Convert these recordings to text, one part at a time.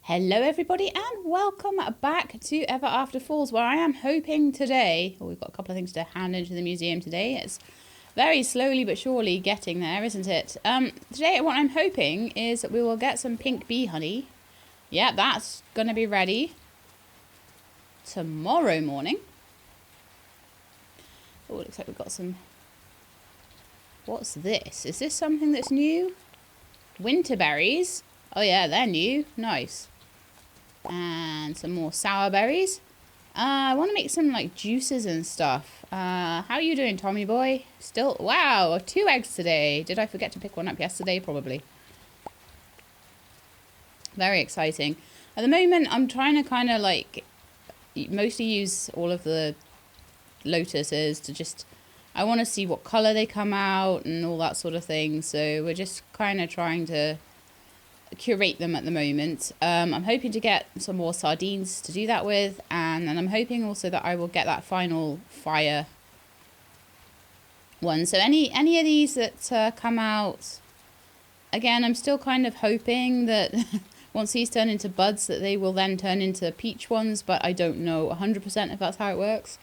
Hello everybody and welcome back to Everafter Falls, where I am hoping today, we've got a couple of things to hand into the museum today. It's very slowly but surely getting there, isn't it? Today what I'm hoping is that we will get some pink bee honey. Yeah, that's going to be ready tomorrow morning. Oh, looks like we've got some... What's this? Is this something that's new? Winter berries. Oh yeah, they're new. Nice. And some more sour berries. I want to make some like juices and stuff. How are you doing, Tommy boy? Still, wow, 2 eggs today. Did I forget to pick one up yesterday? Probably. Very exciting. At the moment, I'm trying to kind of like mostly use all of the lotuses to just... I want to see what colour they come out and all that sort of thing. So we're just kind of trying to curate them at the moment. I'm hoping to get some more sardines to do that with, and then I'm hoping also that I will get that final fire one. So any of these that come out, again, I'm still kind of hoping that once these turn into buds that they will then turn into peach ones, but I don't know 100% if that's how it works.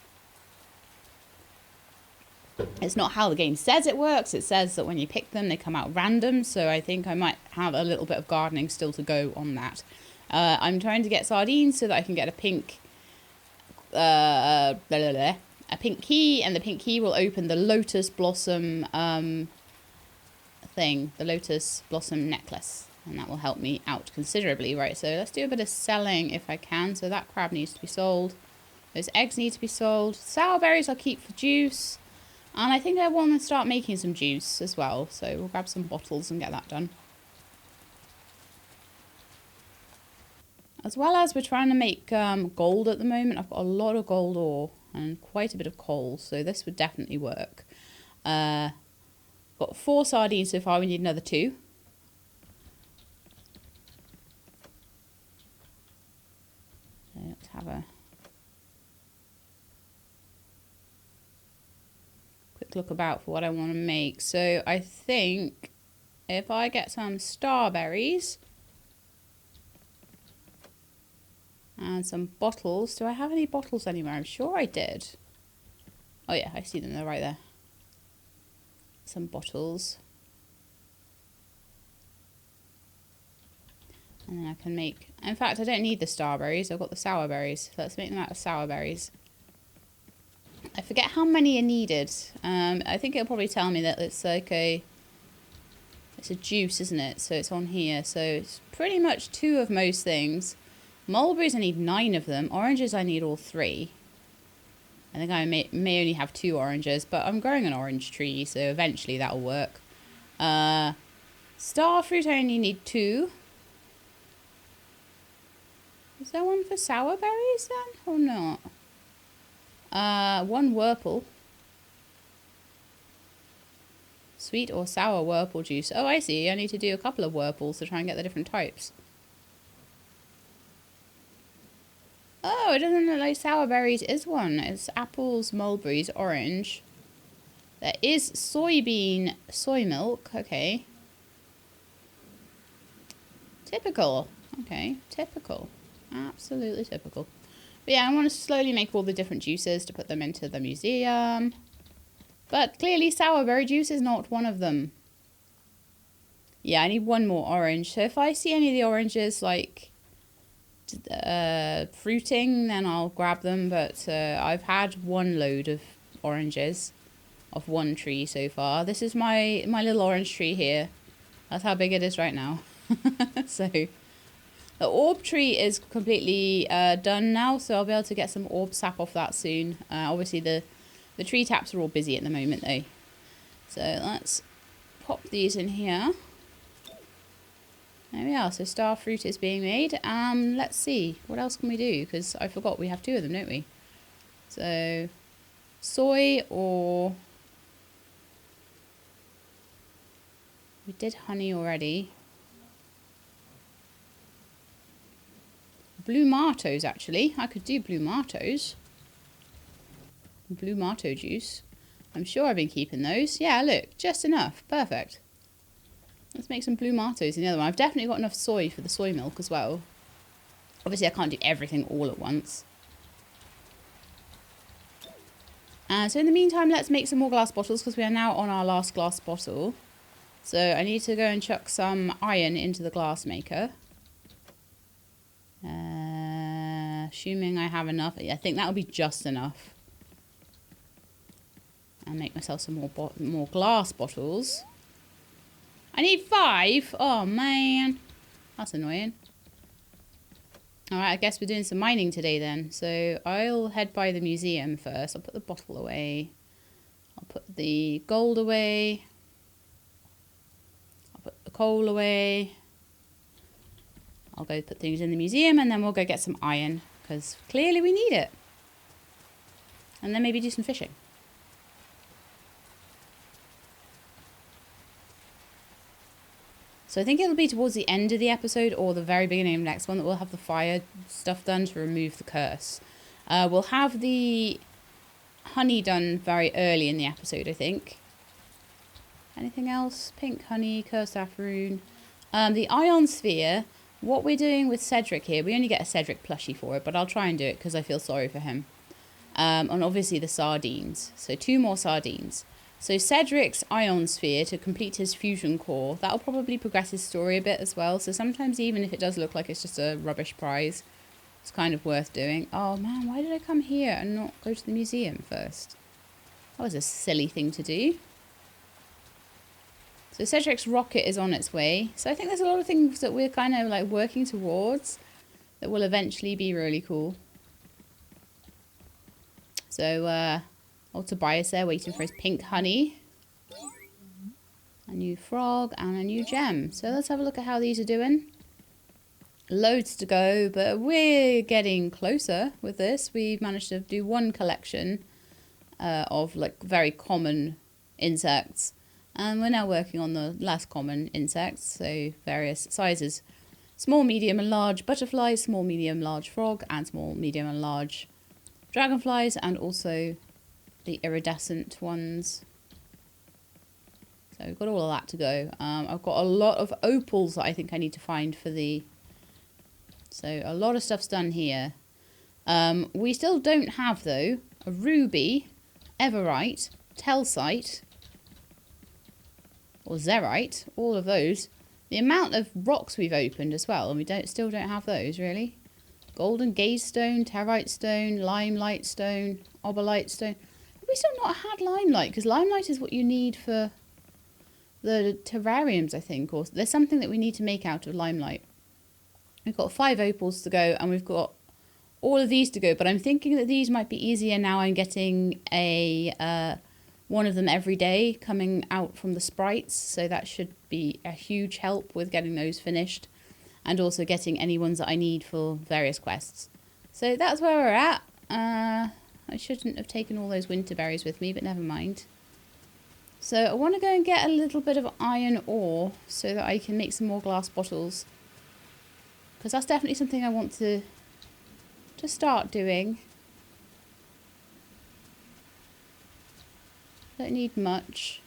It's not how the game says it works. It says that when you pick them, they come out random. So I think I might have a little bit of gardening still to go on that. I'm trying to get sardines so that I can get a pink, a pink key, and the pink key will open the lotus blossom thing, the lotus blossom necklace, and that will help me out considerably. Right, so let's do a bit of selling if I can. So that crab needs to be sold. Those eggs need to be sold. Sour berries I'll keep for juice. And I think I want to start making some juice as well. So we'll grab some bottles and get that done. As well as we're trying to make gold at the moment. I've got a lot of gold ore and quite a bit of coal. So this would definitely work. Got 4 sardines so far. We need another 2. So let's have a look about for what I want to make. So I think if I get some starberries and some bottles. Do I have any bottles anywhere? I'm sure I did. Oh yeah, I see them. They're right there. Some bottles. And then I can make... In fact, I don't need the starberries. I've got the sour berries. Let's make them out of sour berries. I forget how many are needed. I think it'll probably tell me that it's like it's a juice, isn't it? So it's on here. So it's pretty much 2 of most things. Mulberries, I need 9 of them. Oranges, I need all 3. I think I may only have 2 oranges, but I'm growing an orange tree, so eventually that'll work. Star fruit, I only need 2. Is there one for sour berries then, or not? 1 Whirple. Sweet or sour Whirple juice. Oh, I see. I need to do a couple of Whirples to try and get the different types. Oh, it doesn't look like sour berries is one. It's apples, mulberries, orange. There is soybean, soy milk. Okay. Typical. Okay, typical. Absolutely typical. But yeah, I want to slowly make all the different juices to put them into the museum. But clearly sour berry juice is not one of them. Yeah, I need 1 more orange. So if I see any of the oranges like fruiting, then I'll grab them. But I've had 1 load of oranges off 1 tree so far. This is my little orange tree here. That's how big it is right now. So... The orb tree is completely done now, so I'll be able to get some orb sap off that soon. Obviously, the tree taps are all busy at the moment, though. So let's pop these in here. There we are. So star fruit is being made. Let's see. What else can we do? Because I forgot we have 2 of them, don't we? So soy or... We did honey already. Blue martos, actually. I could do blue martos. Blue marto juice. I'm sure I've been keeping those. Yeah, look. Just enough. Perfect. Let's make some blue martos in the other one. I've definitely got enough soy for the soy milk as well. Obviously, I can't do everything all at once. So in the meantime, let's make some more glass bottles because we are now on our last glass bottle. So I need to go and chuck some iron into the glass maker. Assuming I have enough. I think that'll be just enough. And make myself some more glass bottles. I need 5. Oh, man. That's annoying. Alright, I guess we're doing some mining today then. So I'll head by the museum first. I'll put the bottle away. I'll put the gold away. I'll put the coal away. I'll go put things in the museum and then we'll go get some iron. Because clearly we need it. And then maybe do some fishing. So I think it'll be towards the end of the episode or the very beginning of the next one that we'll have the fire stuff done to remove the curse. We'll have the honey done very early in the episode, I think. Anything else? Pink honey, cursed rune. The ion sphere. What we're doing with Cedric here, we only get a Cedric plushie for it, but I'll try and do it because I feel sorry for him. And obviously the sardines. So 2 more sardines. So Cedric's ion sphere to complete his fusion core, that'll probably progress his story a bit as well. So sometimes even if it does look like it's just a rubbish prize, it's kind of worth doing. Oh man, why did I come here and not go to the museum first? That was a silly thing to do. So Cedric's rocket is on its way. So I think there's a lot of things that we're kind of like working towards that will eventually be really cool. So, old Tobias there waiting for his pink honey. A new frog and a new gem. So let's have a look at how these are doing. Loads to go, but we're getting closer with this. We've managed to do 1 collection of like very common insects. And we're now working on the less common insects, so various sizes. Small, medium and large butterflies, small, medium, large frog, and small, medium and large dragonflies, and also the iridescent ones. So we've got all of that to go. I've got a lot of opals that I think I need to find for the... So a lot of stuff's done here. We still don't have, though, a ruby, everite, telsite, or zerite, all of those. The amount of rocks we've opened as well, and we still don't have those, really. Golden gaze stone, territe stone, limelight stone, obolite stone. Have we still not had limelight? Because limelight is what you need for the terrariums, I think. Or there's something that we need to make out of limelight. We've got 5 opals to go, and we've got all of these to go. But I'm thinking that these might be easier now. I'm getting a one of them every day coming out from the sprites. So that should be a huge help with getting those finished. And also getting any ones that I need for various quests. So that's where we're at. I shouldn't have taken all those winter berries with me, but never mind. So I want to go and get a little bit of iron ore so that I can make some more glass bottles. Because that's definitely something I want to start doing. Don't need much.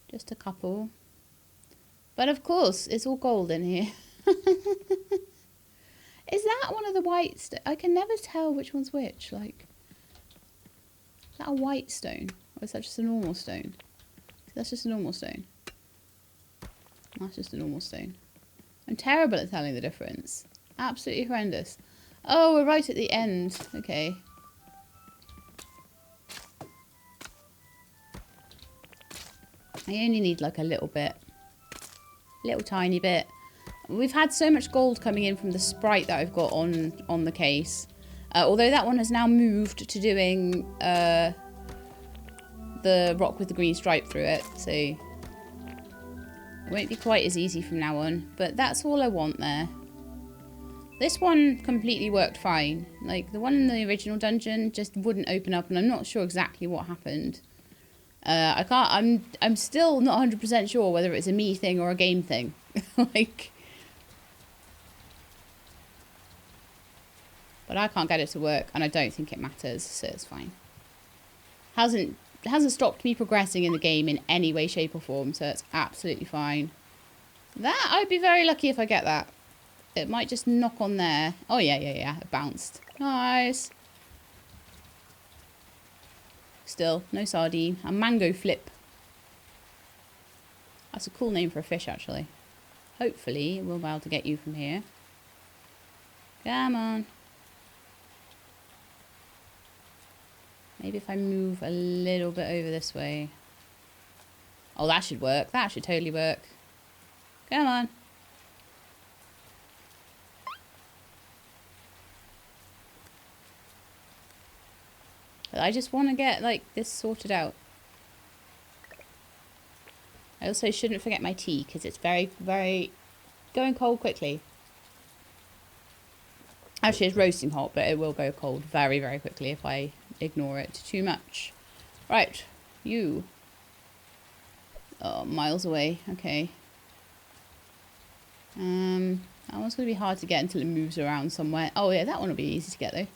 Just a couple. But of course, it's all gold in here. Is that one of the white I can never tell which one's which. Like, is that a white stone? Or is that just a normal stone? That's just a normal stone. That's just a normal stone. I'm terrible at telling the difference. Absolutely horrendous. Oh, we're right at the end. Okay. I only need like a little bit. Little tiny bit. We've had so much gold coming in from the sprite that I've got on the case. Although that one has now moved to doing the rock with the green stripe through it. So it won't be quite as easy from now on. But that's all I want there. This one completely worked fine. Like the one in the original dungeon just wouldn't open up, and I'm not sure exactly what happened. I'm still not 100% sure whether it's a me thing or a game thing. Like, but I can't get it to work, and I don't think it matters, so it's fine. Hasn't stopped me progressing in the game in any way, shape, or form, so it's absolutely fine. That I'd be very lucky if I get that. It might just knock on there. Oh, yeah. It bounced. Nice. Still, no sardine. A mango flip. That's a cool name for a fish, actually. Hopefully, we'll be able to get you from here. Come on. Maybe if I move a little bit over this way. Oh, that should work. That should totally work. Come on. But I just want to get, like, this sorted out. I also shouldn't forget my tea, because it's very, very going cold quickly. Actually, it's roasting hot, but it will go cold very, very quickly if I ignore it too much. Right, you. Oh, miles away. Okay. That one's going to be hard to get until it moves around somewhere. Oh, yeah, that one will be easy to get, though.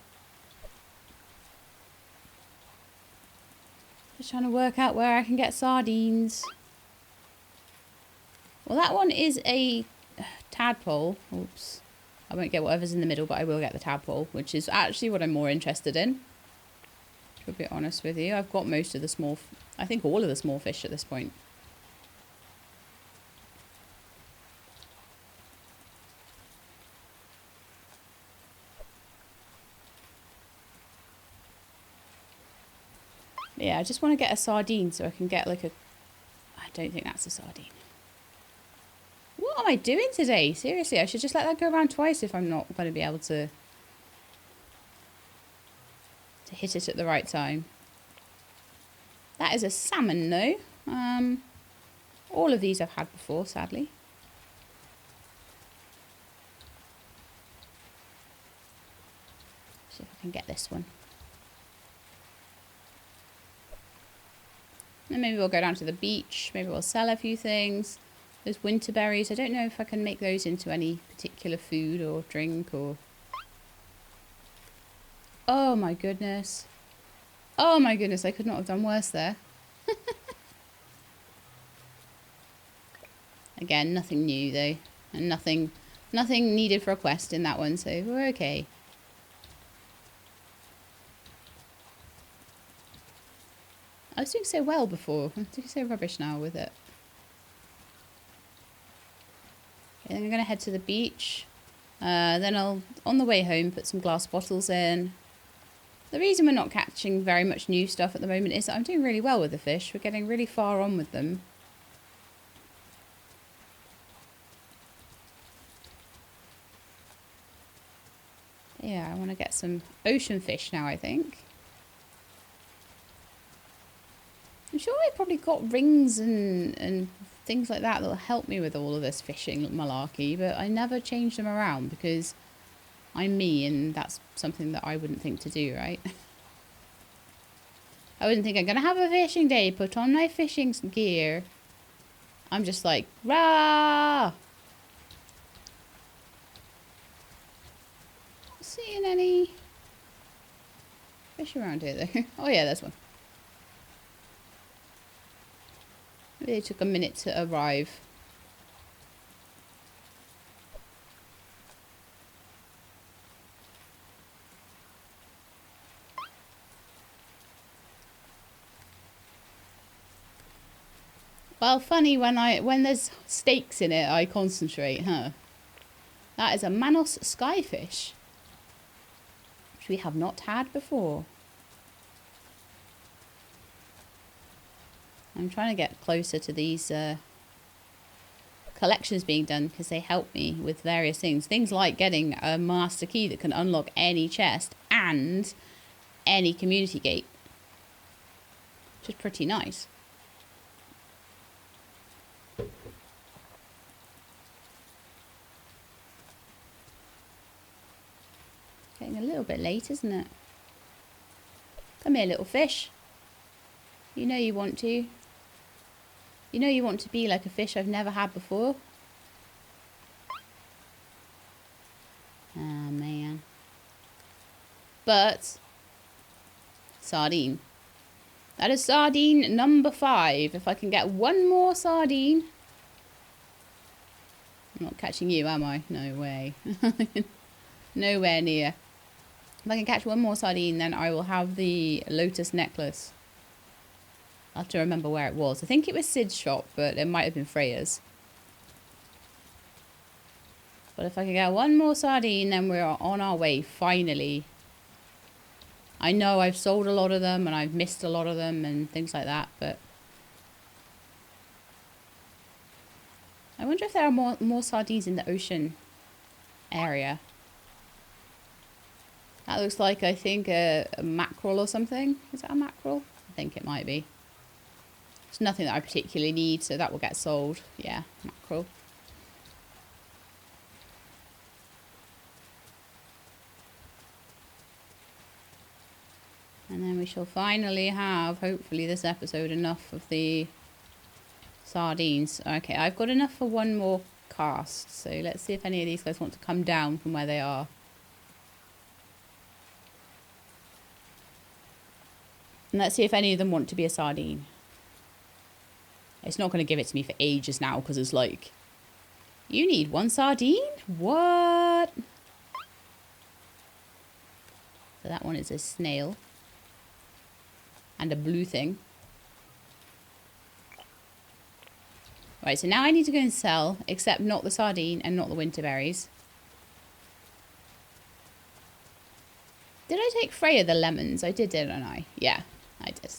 Just trying to work out where I can get sardines. Well, that one is a tadpole. Oops. I won't get whatever's in the middle, but I will get the tadpole, which is actually what I'm more interested in. To be honest with you, I've got most of the small... I think all of the small fish at this point. Yeah, I just want to get a sardine so I can get like a... I don't think that's a sardine. What am I doing today? Seriously, I should just let that go around twice if I'm not going to be able to hit it at the right time. That is a salmon, though. All of these I've had before, sadly. See if I can get this one. And maybe we'll go down to the beach. Maybe we'll sell a few things. Those winter berries, I don't know if I can make those into any particular food or drink or... Oh my goodness. Oh my goodness, I could not have done worse there. Again, nothing new though. And nothing needed for a quest in that one, so we're okay. I was doing so well before. I'm doing so rubbish now with it. Okay, then I'm going to head to the beach. Then I'll, on the way home, put some glass bottles in. The reason we're not catching very much new stuff at the moment is that I'm doing really well with the fish. We're getting really far on with them. Yeah, I want to get some ocean fish now, I think. I'm sure I've probably got rings and things like that that'll help me with all of this fishing malarkey, but I never change them around because I'm me and that's something that I wouldn't think to do, right? I wouldn't think I'm going to have a fishing day, put on my fishing gear. I'm just like, rah! Not seeing any fish around here though. Oh yeah, there's one. Maybe they took a minute to arrive. Well, funny, when there's stakes in it, I concentrate, huh? That is a Manos skyfish, which we have not had before. I'm trying to get closer to these collections being done because they help me with various things. Things like getting a master key that can unlock any chest and any community gate, which is pretty nice. Getting a little bit late, isn't it? Come here, little fish. You know you want to. You know you want to be like a fish I've never had before. Oh, man. But, sardine. That is sardine number 5. If I can get one more sardine. I'm not catching you, am I? No way. Nowhere near. If I can catch one more sardine, then I will have the Lotus necklace. I'll have to remember where it was. I think it was Sid's shop, but it might have been Freya's. But if I can get one more sardine, then we're on our way, finally. I know I've sold a lot of them, and I've missed a lot of them, and things like that, but... I wonder if there are more sardines in the ocean area. That looks like, I think, a mackerel or something. Is that a mackerel? I think it might be. It's nothing that I particularly need, so that will get sold. Yeah, mackerel. And then we shall finally have, hopefully this episode, enough of the sardines. Okay, I've got enough for one more cast. So let's see if any of these guys want to come down from where they are. And let's see if any of them want to be a sardine. It's not going to give it to me for ages now because it's like, you need one sardine? What? So that one is a snail. And a blue thing. Right, so now I need to go and sell, except not the sardine and not the winter berries. Did I take Freya the lemons? I did, didn't I? Yeah, I did.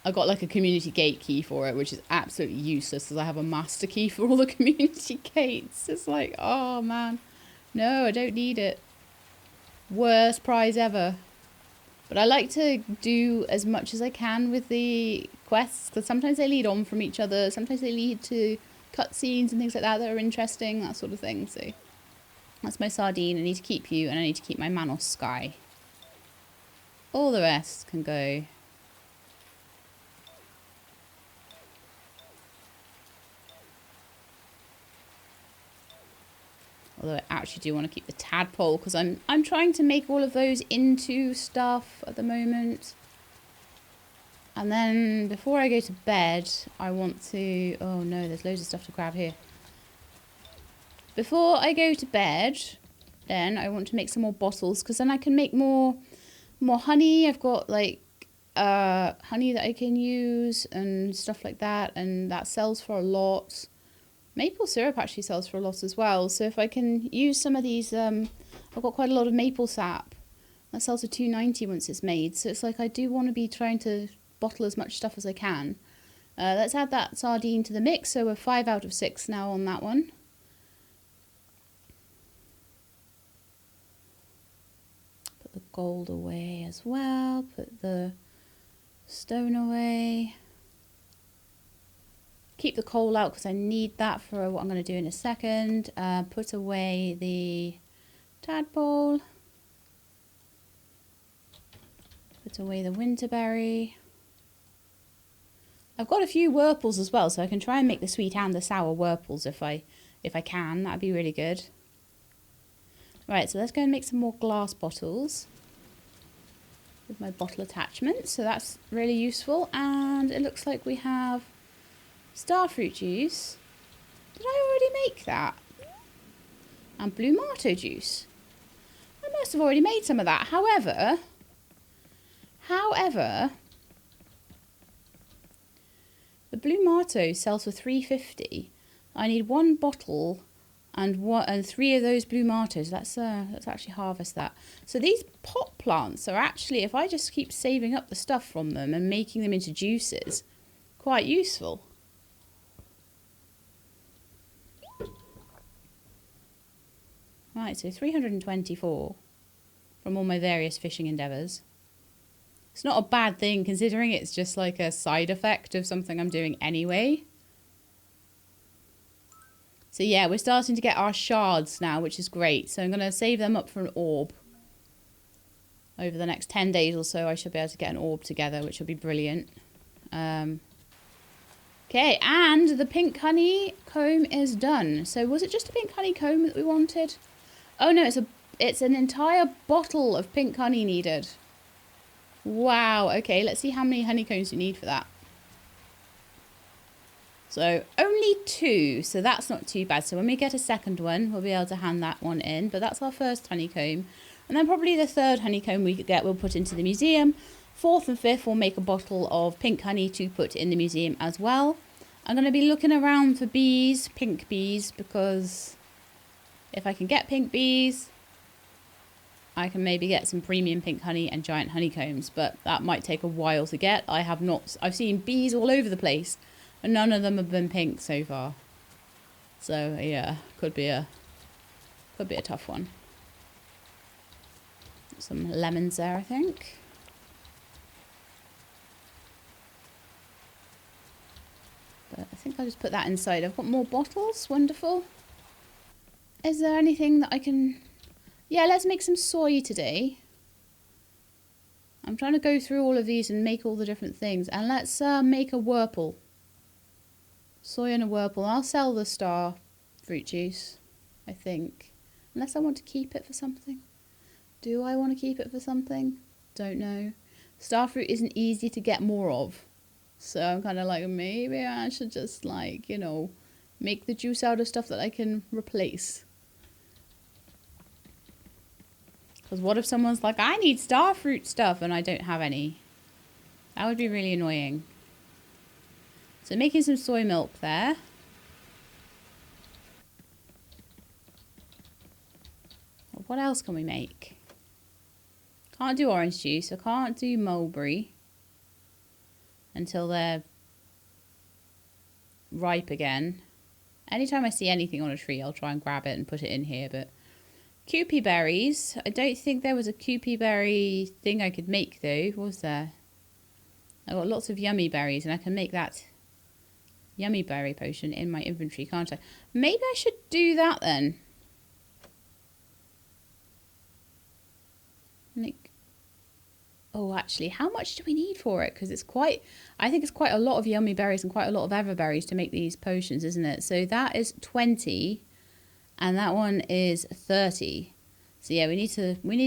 I got like a community gate key for it, which is absolutely useless because I have a master key for all the community gates. It's like, oh man. No, I don't need it. Worst prize ever. But I like to do as much as I can with the quests, because sometimes they lead on from each other, sometimes they lead to cutscenes and things like that that are interesting, that sort of thing. So that's my sardine. I need to keep you, and I need to keep my Manos Sky. All the rest can go. Although I actually do want to keep the tadpole because I'm trying to make all of those into stuff at the moment. And then before I go to bed, I want to... Oh no, there's loads of stuff to grab here. Before I go to bed, then I want to make some more bottles because then I can make more honey. I've got like honey that I can use and stuff like that, and that sells for a lot. Maple syrup actually sells for a lot as well. So if I can use some of these, I've got quite a lot of maple sap. That sells for $2.90 once it's made. So it's like I do want to be trying to bottle as much stuff as I can. Let's add that sardine to the mix. So we're 5 out of 6 now on that one. Put the gold away as well. Put the stone away. Keep the coal out because I need that for what I'm going to do in a second. Put away the tadpole. Put away the winterberry. I've got a few wurples as well, so I can try and make the sweet and the sour wurples if I can. That'd be really good. Right, so let's go and make some more glass bottles with my bottle attachment. So that's really useful. And it looks like we have starfruit juice. Did I already make that? And blue marto juice. I must have already made some of that. However, the blue marto sells for $3.50. I need one bottle and 3 of those blue martos. Let's actually harvest that. So these pot plants are actually, if I just keep saving up the stuff from them and making them into juices, quite useful. Right, so 324 from all my various fishing endeavours. It's not a bad thing considering it's just like a side effect of something I'm doing anyway. So yeah, we're starting to get our shards now, which is great. So I'm going to save them up for an orb. Over the next 10 days or so, I should be able to get an orb together, which will be brilliant. Okay, and the pink honeycomb is done. So was it just a pink honeycomb that we wanted? Oh no, it's an entire bottle of pink honey needed. Wow, okay, let's see how many honeycombs we need for that. So only 2, so that's not too bad. So when we get a second one, we'll be able to hand that one in. But that's our first honeycomb. And then probably the third honeycomb we get, we'll put into the museum. Fourth and fifth, we'll make a bottle of pink honey to put in the museum as well. I'm going to be looking around for bees, pink bees, because if I can get pink bees, I can maybe get some premium pink honey and giant honeycombs. But that might take a while to get. I've seen bees all over the place, and none of them have been pink so far. So yeah, could be a tough one. Some lemons there, I think. But I think I'll just put that inside. I've got more bottles. Wonderful. Is there anything that I can... Yeah, let's make some soy today. I'm trying to go through all of these and make all the different things. And let's make a whirlpool. Soy and a whirlpool. I'll sell the star fruit juice, I think. Unless I want to keep it for something. Do I want to keep it for something? Don't know. Starfruit isn't easy to get more of. So I'm kind of like, maybe I should just, like, you know, make the juice out of stuff that I can replace. Because what if someone's like, I need starfruit stuff and I don't have any? That would be really annoying. So making some soy milk there. What else can we make? Can't do orange juice. I can't do mulberry until they're ripe again. Anytime I see anything on a tree, I'll try and grab it and put it in here. But Kewpie berries. I don't think there was a Kewpie berry thing I could make though. Was there? I've got lots of yummy berries and I can make that yummy berry potion in my inventory, can't I? Maybe I should do that then. Make... Oh, actually, how much do we need for it? Because it's quite... I think it's quite a lot of yummy berries and quite a lot of everberries to make these potions, isn't it? So that is 20 and that one is 30. So yeah, we need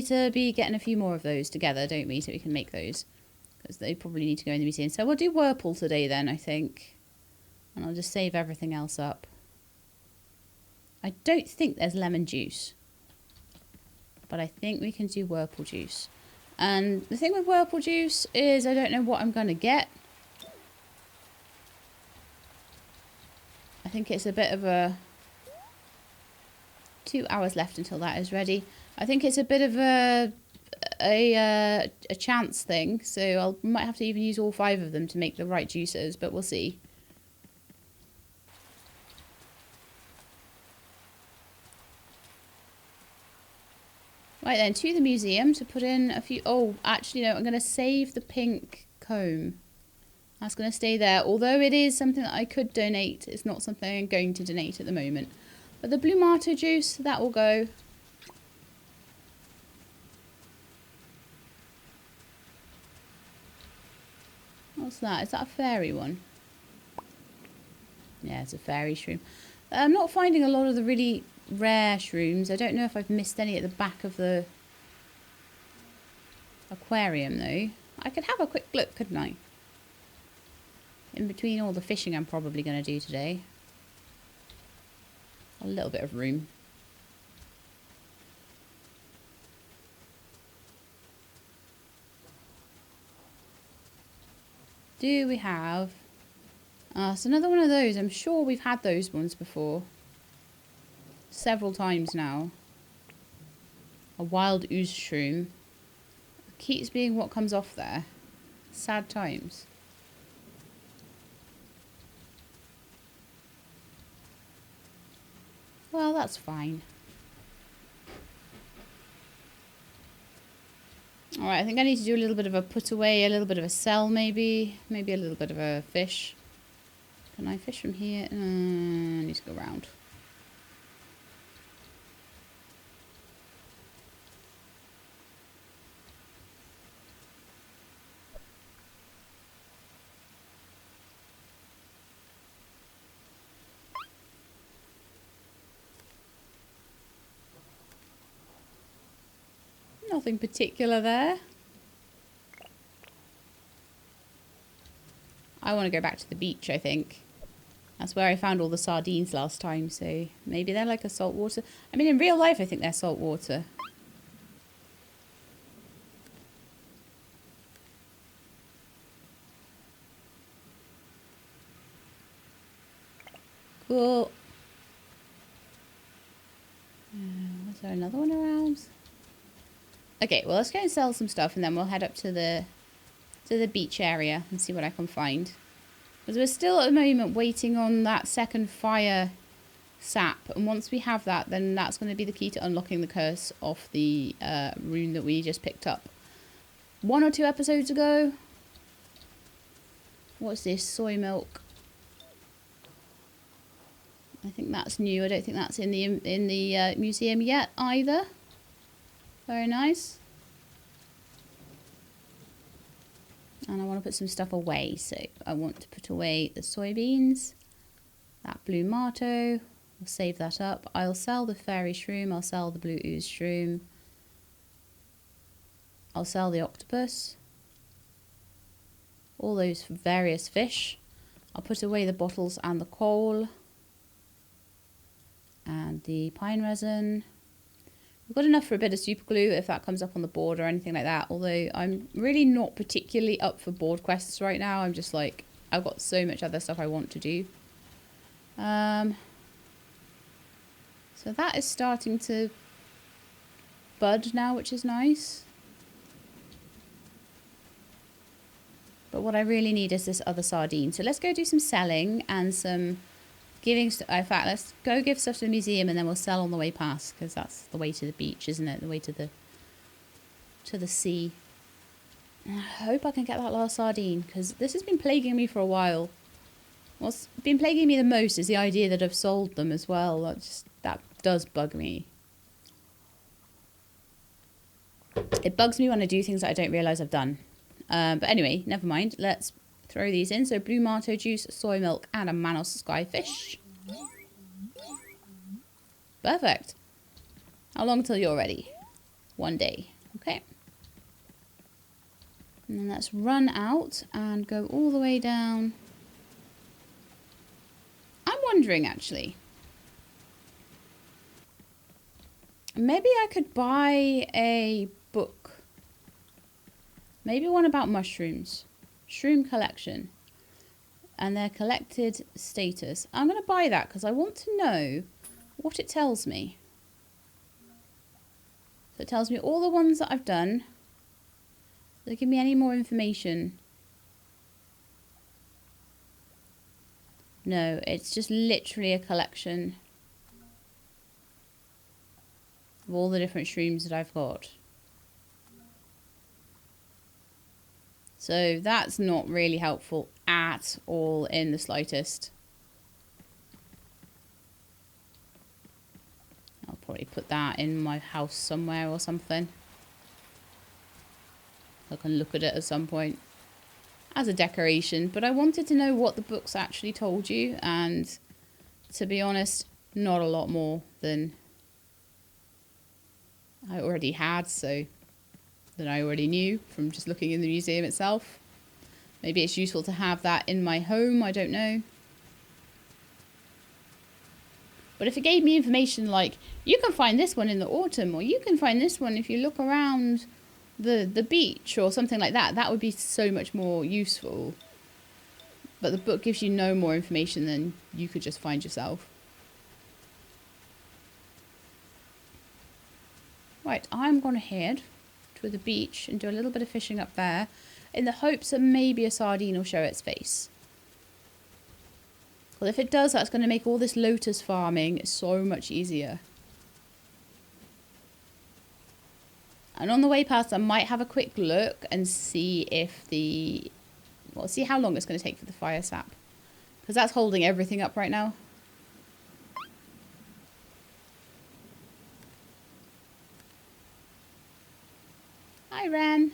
to be getting a few more of those together, don't we? So we can make those. Because they probably need to go in the museum. So we'll do whirlpool today then, I think. And I'll just save everything else up. I don't think there's lemon juice. But I think we can do whirlpool juice. And the thing with whirlpool juice is I don't know what I'm going to get. I think it's a bit of a... 2 hours left until that is ready. I think it's a bit of a chance thing. So I might have to even use all 5 of them to make the right juices. But we'll see. Right then, to the museum to put in a few... Oh, actually, no, I'm going to save the pink comb. That's going to stay there. Although it is something that I could donate, it's not something I'm going to donate at the moment. But the blue marto juice, that will go. What's that? Is that a fairy one? Yeah, it's a fairy shroom. I'm not finding a lot of the really... rare shrooms. I don't know if I've missed any at the back of the aquarium though. I could have a quick look, couldn't I? In between all the fishing I'm probably going to do today. A little bit of room. Do we have... it's another one of those. I'm sure we've had those ones before. Several times now. A wild ooze shroom. Keeps being what comes off there. Sad times. Well, that's fine. Alright, I think I need to do a little bit of a put away, a little bit of a sell maybe. Maybe a little bit of a fish. Can I fish from here? I need to go around. Nothing particular there. I want to go back to the beach, I think. That's where I found all the sardines last time, so maybe they're like a saltwater. I mean, in real life, I think they're saltwater. Cool. Was there another one around? Okay, well, let's go and sell some stuff, and then we'll head up to the beach area and see what I can find. Because we're still at the moment waiting on that second fire sap, and once we have that, then that's going to be the key to unlocking the curse of the rune that we just picked up 1 or 2 episodes ago. What's this? Soy milk. I think that's new. I don't think that's in the museum yet either. Very nice. And I want to put some stuff away. So I want to put away the soybeans. That blue marto. We'll save that up. I'll sell the fairy shroom. I'll sell the blue ooze shroom. I'll sell the octopus. All those various fish. I'll put away the bottles and the coal. And the pine resin. We've got enough for a bit of super glue if that comes up on the board or anything like that. Although I'm really not particularly up for board quests right now. I'm just like, I've got so much other stuff I want to do. So that is starting to bud now, which is nice. But what I really need is this other sardine. So let's go do some selling and some giving. In fact, let's go give stuff to the museum and then we'll sell on the way past, because that's the way to the beach, isn't it? The way to the sea. And I hope I can get that last sardine, because this has been plaguing me for a while. What's been plaguing me the most is the idea that I've sold them as well. That does bug me. It bugs me when I do things that I don't realise I've done. But anyway, never mind. Let's throw these in. So blue marto juice, soy milk, and a Manos skyfish. Perfect. How long till you're ready? 1 day. Okay. And then let's run out and go all the way down. I'm wondering, actually. Maybe I could buy a book. Maybe one about mushrooms. Shroom collection. And their collected status. I'm going to buy that because I want to know what it tells me. So it tells me all the ones that I've done. Does it give me any more information? No, it's just literally a collection of all the different shrooms that I've got. So that's not really helpful at all in the slightest. I'll probably put that in my house somewhere or something. I can look at it at some point as a decoration. But I wanted to know what the books actually told you. And to be honest, not a lot more than I already had. So that I already knew from just looking in the museum itself. Maybe it's useful to have that in my home, I don't know. But if it gave me information like, you can find this one in the autumn, or you can find this one if you look around the beach, or something like that, that would be so much more useful. But the book gives you no more information than you could just find yourself. Right, I'm going to head to the beach and do a little bit of fishing up there in the hopes that maybe a sardine will show its face. Well, if it does, that's going to make all this lotus farming so much easier. And on the way past, I might have a quick look and see if see how long it's going to take for the fire sap, because that's holding everything up right now. Hi, Ren.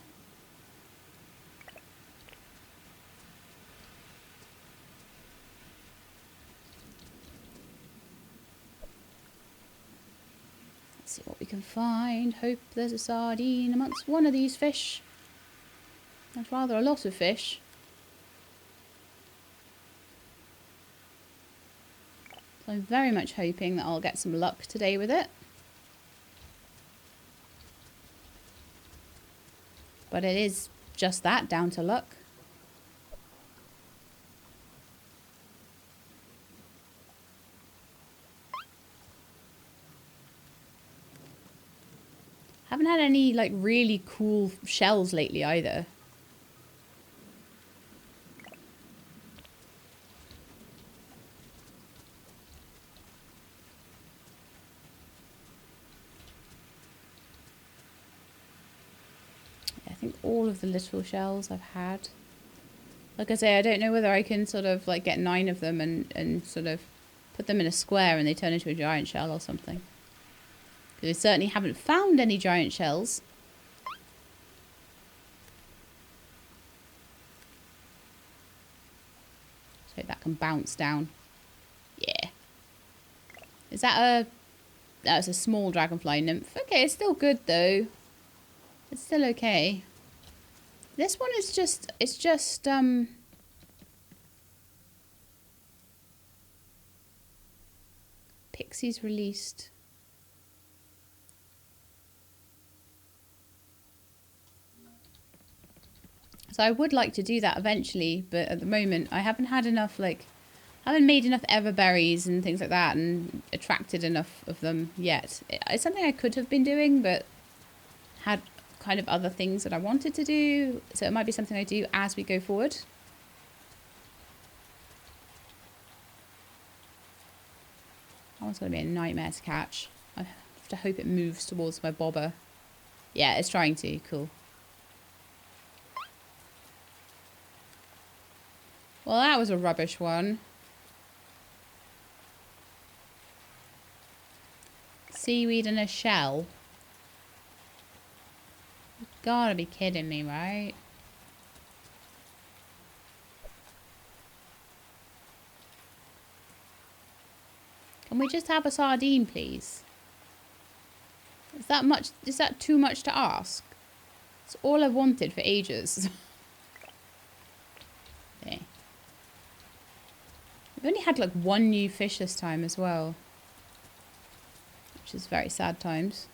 Let's see what we can find. Hope there's a sardine amongst one of these fish. That's rather a lot of fish. So I'm very much hoping that I'll get some luck today with it. But it is just that, down to luck. Haven't had any like really cool shells lately either. I think all of the little shells I've had. Like I say, I don't know whether I can sort of like get 9 of them and sort of put them in a square and they turn into a giant shell or something. Because we certainly haven't found any giant shells. So that can bounce down. Yeah. Is that a... That's a small dragonfly nymph. Okay, it's still good though. It's still okay. This one is just... It's just, Pixies released. So I would like to do that eventually, but at the moment I haven't had enough, like, I haven't made enough everberries and things like that and attracted enough of them yet. It's something I could have been doing, but had kind of other things that I wanted to do. So it might be something I do as we go forward. That one's going to be a nightmare to catch. I have to hope it moves towards my bobber. Yeah, it's trying to. Cool. Well, that was a rubbish one. Seaweed and a shell. You've gotta be kidding me, right? Can we just have a sardine, please? Is that much? Is that too much to ask? It's all I've wanted for ages. Okay. We've only had like 1 new fish this time as well. Which is very sad times.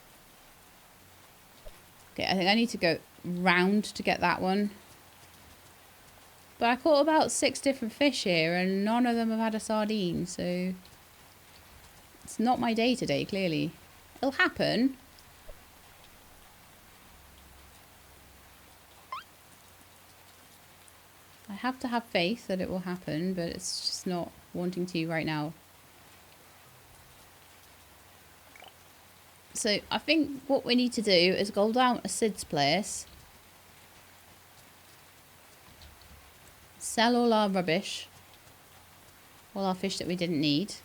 Okay, I think I need to go round to get that one. But I caught about 6 different fish here and none of them have had a sardine, so... It's not my day today, clearly. It'll happen. I have to have faith that it will happen, but it's just not wanting to right now. So I think what we need to do is go down to Sid's place. Sell all our rubbish. All our fish that we didn't need.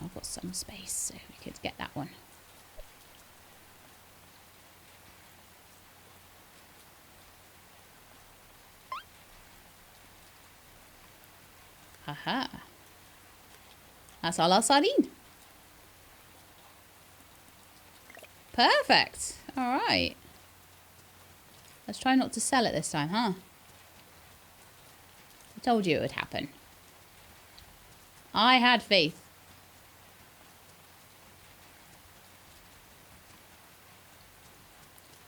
I've got some space, so we could get that one. Haha. That's all our sardine. Perfect. Alright. Let's try not to sell it this time, huh? I told you it would happen. I had faith.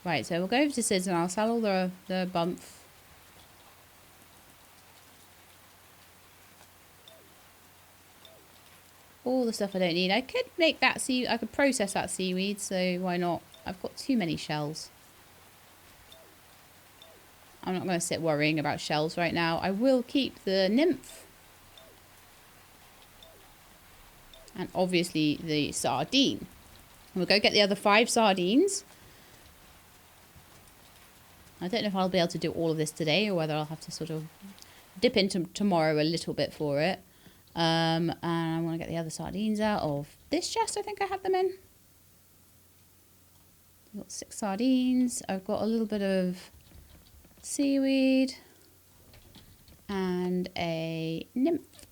Right, so we'll go over to Sid's and I'll sell all the bump. All the stuff I don't need. I could make that I could process that seaweed, so why not? I've got too many shells. I'm not going to sit worrying about shells right now. I will keep the nymph. And obviously the sardine. We'll go get the other 5 sardines. I don't know if I'll be able to do all of this today or whether I'll have to sort of dip into tomorrow a little bit for it. And I want to get the other sardines out of this chest. I think I had them in. I've got 6 sardines. I've got a little bit of seaweed and a nymph.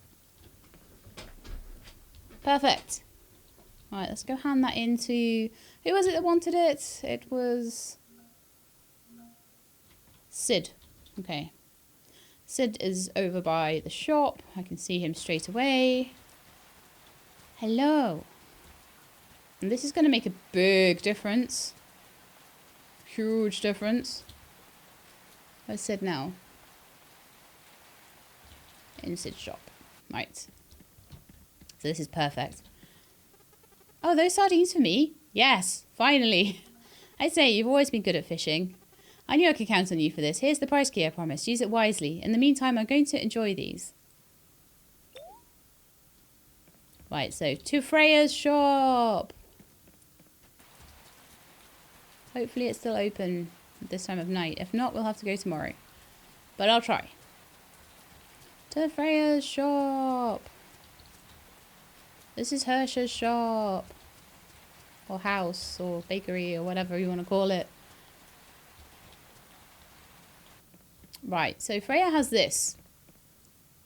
Perfect. Right, let's go hand that into... Who was it that wanted it? It was... Sid. Okay. Sid is over by the shop. I can see him straight away. Hello. And this is going to make a big difference. Huge difference. Where's Sid now? In Sid's shop. Right. So this is perfect. Oh, those sardines for me? Yes, finally. I say, you've always been good at fishing. I knew I could count on you for this. Here's the prize key I promised. Use it wisely. In the meantime, I'm going to enjoy these. Right, so to Freya's shop. Hopefully it's still open at this time of night. If not, we'll have to go tomorrow. But I'll try. To Freya's shop. This is Hirsch's shop. Or house, or bakery, or whatever you want to call it. Right, so Freya has this,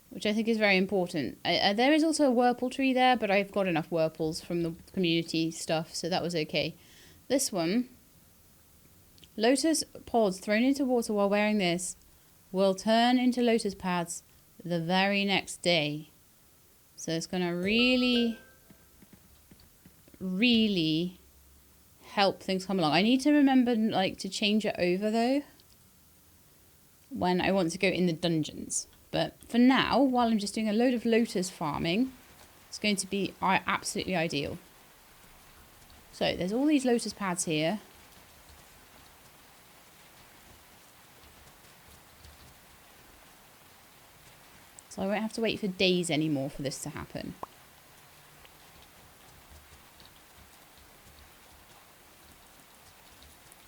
which I think is very important. There is also a whirlpool tree there, but I've got enough whirlpools from the community stuff, so that was okay. This one, Lotus pods thrown into water while wearing this will turn into lotus pads the very next day. So it's going to really, really help things come along. I need to remember to change it over though when I want to go in the dungeons. But for now, while I'm just doing a load of lotus farming, it's going to be absolutely ideal. So there's all these lotus pads here. So I won't have to wait for days anymore for this to happen.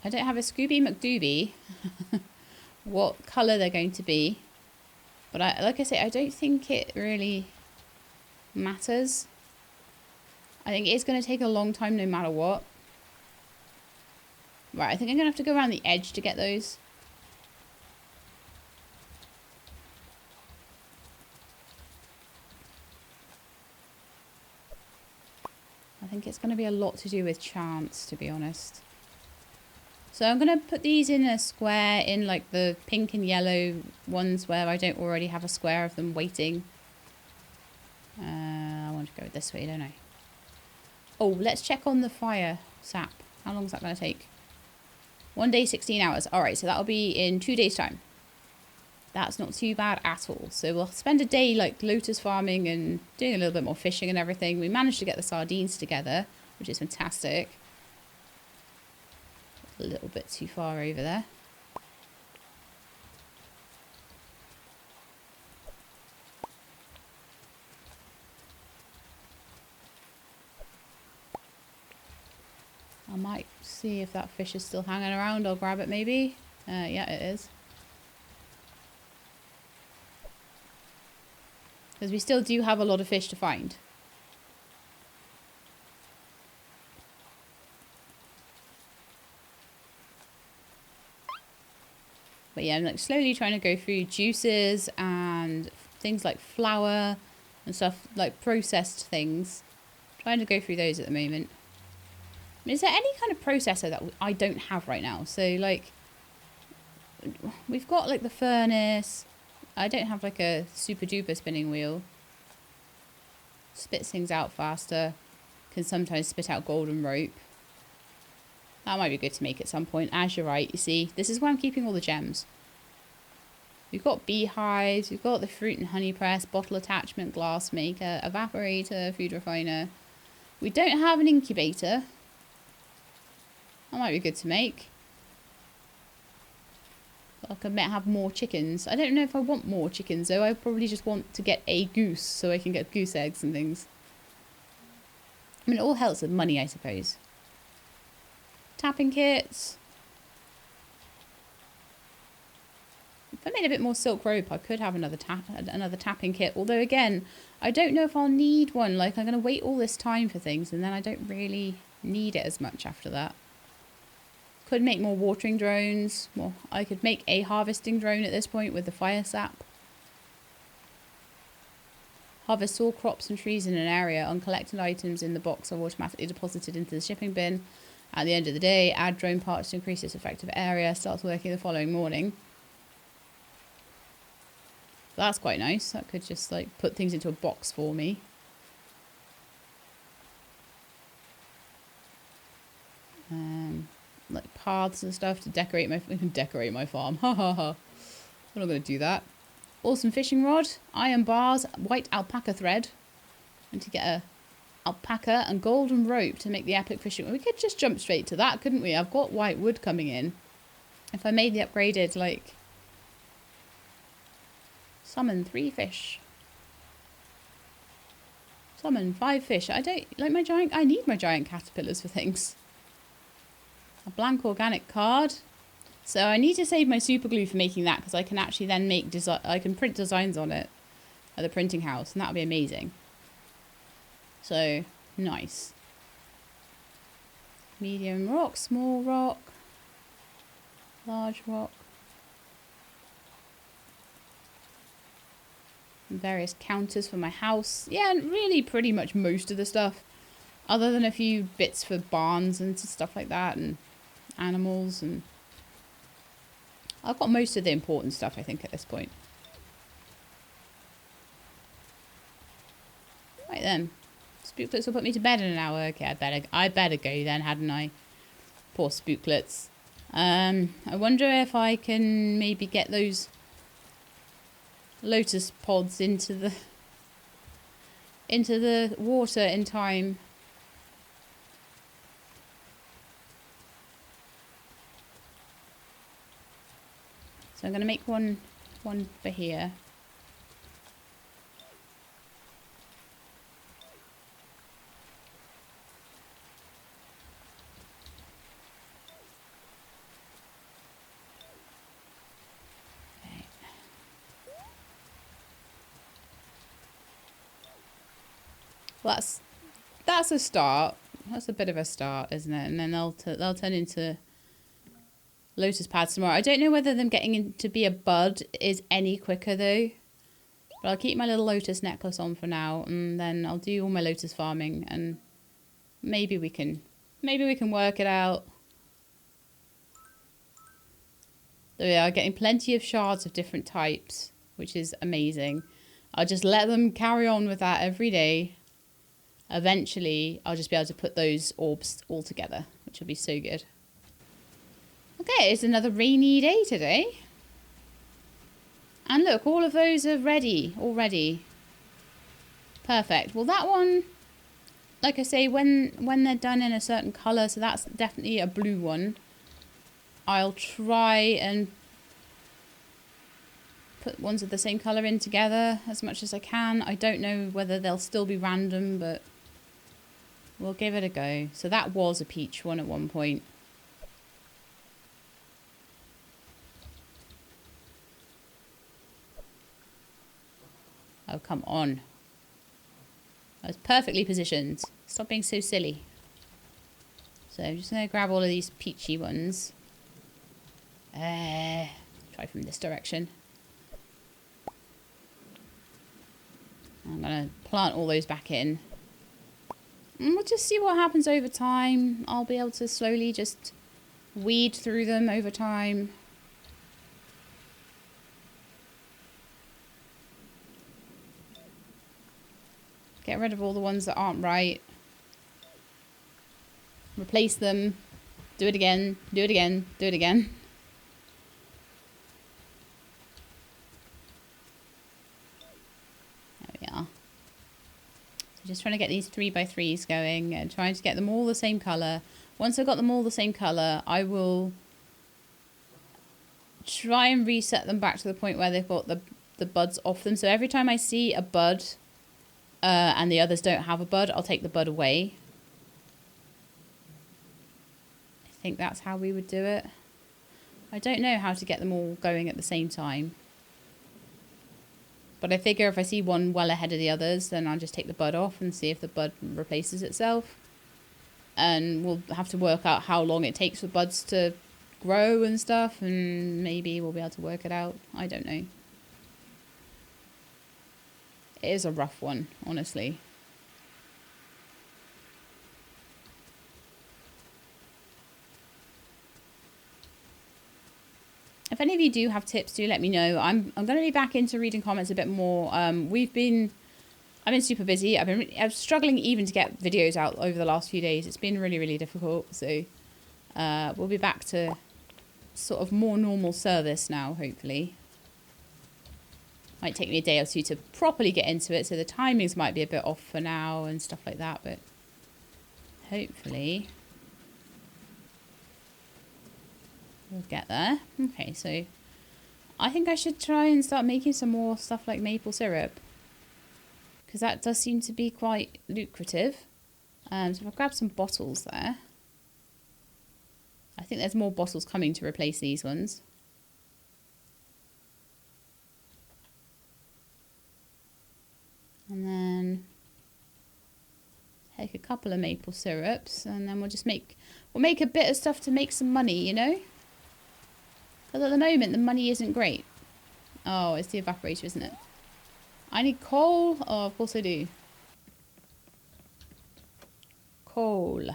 I don't have a Scooby McDooby what colour they're going to be. But like I say, I don't think it really matters. I think it's going to take a long time no matter what. Right, I think I'm going to have to go around the edge to get those. I think it's going to be a lot to do with chance, to be honest. So I'm going to put these in a square in like the pink and yellow ones where I don't already have a square of them waiting. I want to go this way, don't I? Oh, let's check on the fire sap. How long is that going to take? 1 day, 16 hours. Alright, so that'll be in 2 days' time. That's not too bad at all. So we'll spend a day like lotus farming and doing a little bit more fishing and everything. We managed to get the sardines together, which is fantastic. A little bit too far over there. I might see if that fish is still hanging around. I'll grab it maybe. Yeah, it is. Because we still do have a lot of fish to find. But yeah, I'm like slowly trying to go through juices and things like flour and stuff, like processed things. Trying to go through those at the moment. I mean, is there any kind of processor that I don't have right now? So like, we've got like the furnace. I don't have like a super duper spinning wheel. Spits things out faster. Can sometimes spit out golden rope. That might be good to make at some point. As you're right, you see, this is where I'm keeping all the gems. We've got beehives, we've got the fruit and honey press, bottle attachment, glass maker, evaporator, food refiner. We don't have an incubator. That might be good to make. I could have more chickens. I don't know if I want more chickens though. I probably just want to get a goose so I can get goose eggs and things. I mean, it all helps with money, I suppose. Tapping kits. If I made a bit more silk rope, I could have another tapping kit. Although again, I don't know if I'll need one. Like, I'm going to wait all this time for things and then I don't really need it as much after that. Could make more watering drones. Well, I could make a harvesting drone at this point with the fire sap. Harvest all crops and trees in an area. Uncollected items in the box are automatically deposited into the shipping bin. At the end of the day, add drone parts to increase its effective area. Starts working the following morning. That's quite nice. That could just like put things into a box for me. Like paths and stuff to decorate my farm. Ha ha ha. I'm not going to do that. Awesome fishing rod, iron bars, white alpaca thread. And to get a alpaca and golden rope to make the epic fishing. We could just jump straight to that, couldn't we? I've got white wood coming in. If I made the upgraded, like, summon 3 fish. Summon 5 fish. I don't like my giant. I need my giant caterpillars for things. A blank organic card. So I need to save my super glue for making that because I can actually then make design. I can print designs on it at the printing house, and that'll be amazing. So nice. Medium rock, small rock, large rock. And various counters for my house. Yeah, and really pretty much most of the stuff. Other than a few bits for barns and stuff like that, and animals, and I've got most of the important stuff, I think, at this point. Right then. Spooklets will put me to bed in an hour. Okay, I better go then, hadn't I? Poor spooklets. I wonder if I can maybe get those lotus pods into the water in time. So I'm going to make one for here. Okay. Well, that's a start. That's a bit of a start, isn't it? And then they'll turn into lotus pads tomorrow. I don't know whether them getting in to be a bud is any quicker though. But I'll keep my little lotus necklace on for now, and then I'll do all my lotus farming, and maybe we can work it out. There we are, getting plenty of shards of different types, which is amazing. I'll just let them carry on with that every day. Eventually, I'll just be able to put those orbs all together, which will be so good. Okay, it's another rainy day today. And look, all of those are ready already. Perfect. Well, that one, like I say, when they're done in a certain colour, so that's definitely a blue one, I'll try and put ones of the same colour in together as much as I can. I don't know whether they'll still be random, but we'll give it a go. So that was a peach one at one point. Oh, come on. I was perfectly positioned. Stop being so silly. So I'm just going to grab all of these peachy ones. Try from this direction. I'm going to plant all those back in. And we'll just see what happens over time. I'll be able to slowly just weed through them over time. Get rid of all the ones that aren't right. Replace them. Do it again. Do it again. Do it again. There we are. So just trying to get these 3x3s going and trying to get them all the same colour. Once I've got them all the same colour, I will try and reset them back to the point where they've got the buds off them. So every time I see a bud and the others don't have a bud, I'll take the bud away. I think that's how we would do it. I don't know how to get them all going at the same time. But I figure if I see one well ahead of the others, then I'll just take the bud off and see if the bud replaces itself. And we'll have to work out how long it takes for buds to grow and stuff, and maybe we'll be able to work it out. I don't know. It is a rough one, honestly. If any of you do have tips, do let me know. I'm going to be back into reading comments a bit more. I've been super busy. I'm struggling even to get videos out over the last few days. It's been really, really difficult. So we'll be back to sort of more normal service now, hopefully. Might take me a day or two to properly get into it, so the timings might be a bit off for now and stuff like that, but hopefully we'll get there. Okay, so I think I should try and start making some more stuff like maple syrup, because that does seem to be quite lucrative. So if I grab some bottles there, I think there's more bottles coming to replace these ones. And then take a couple of maple syrups, and then we'll make a bit of stuff to make some money, you know? Because at the moment the money isn't great. Oh, it's the evaporator, isn't it? I need coal. Oh, of course I do. Coal.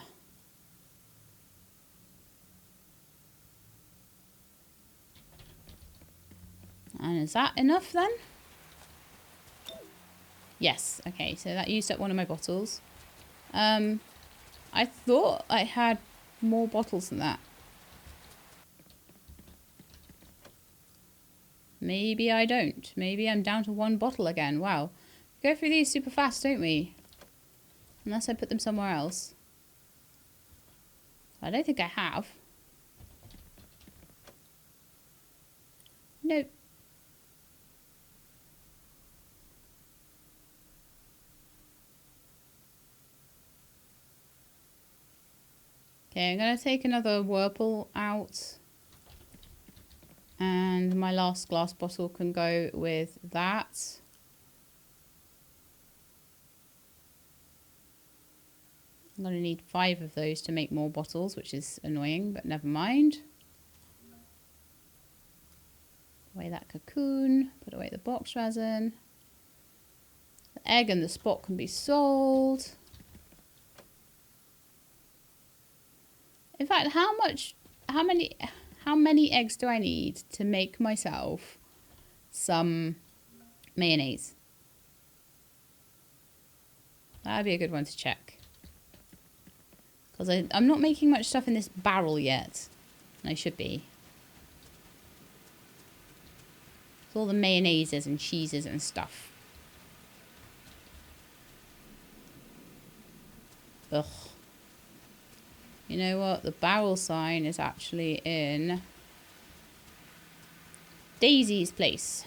And is that enough then? Yes. Okay, so that used up one of my bottles. I thought I had more bottles than that. Maybe I don't. Maybe I'm down to one bottle again. Wow. We go through these super fast, don't we? Unless I put them somewhere else. I don't think I have. Nope. Okay, I'm going to take another Whirlpool out. And my last glass bottle can go with that. I'm going to need 5 of those to make more bottles, which is annoying, but never mind. Put away that cocoon, put away the box resin. The egg and the spot can be sold. In fact, how many eggs do I need to make myself some mayonnaise? That'd be a good one to check. Because I'm not making much stuff in this barrel yet. And I should be. It's all the mayonnaises and cheeses and stuff. Ugh. You know what? The barrel sign is actually in Daisy's place.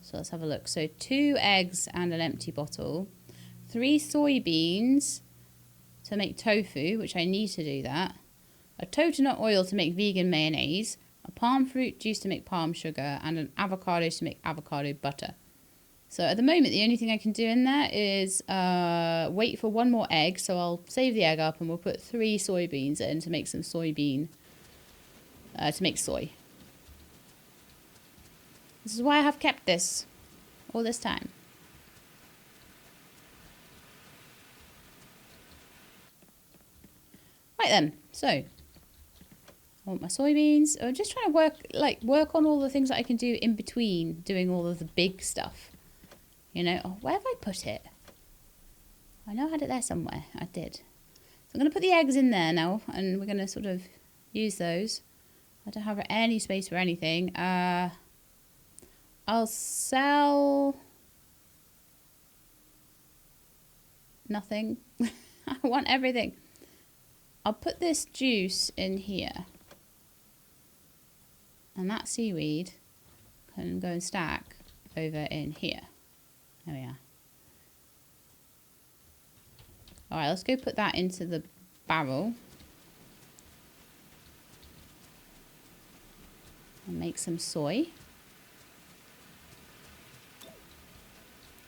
So let's have a look. So 2 eggs and an empty bottle. 3 soybeans to make tofu, which I need to do that. A coconut oil to make vegan mayonnaise. A palm fruit juice to make palm sugar. And an avocado to make avocado butter. So at the moment, the only thing I can do in there is wait for 1 more egg. So I'll save the egg up and we'll put 3 soybeans in to make some soybean, to make soy. This is why I have kept this all this time. Right then, so I want my soybeans. I'm just trying to work on all the things that I can do in between doing all of the big stuff. You know, oh, where have I put it? I know I had it there somewhere. I did. So I'm going to put the eggs in there now, and we're going to sort of use those. I don't have any space for anything. I'll sell nothing. I want everything. I'll put this juice in here. And that seaweed can go and stack over in here. There we are. Alright, let's go put that into the barrel. And make some soy.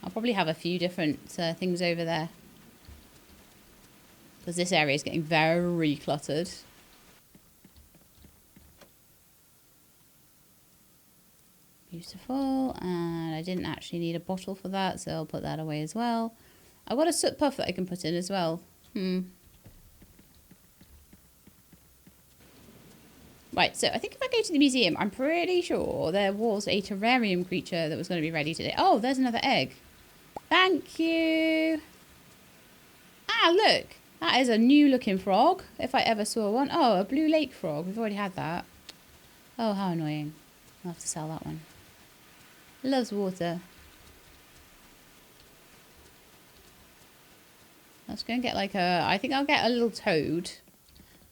I'll probably have a few different things over there. Because this area is getting very cluttered. Beautiful. And I didn't actually need a bottle for that, so I'll put that away as well. I've got a soot puff that I can put in as well. Right, so I think if I go to the museum, I'm pretty sure there was a terrarium creature that was going to be ready today. Oh, there's another egg. Thank you. Ah, look. That is a new looking frog, if I ever saw one. Oh, a blue lake frog. We've already had that. Oh, how annoying. I'll have to sell that one. Loves water. Let's go and get like a... I think I'll get a little toad.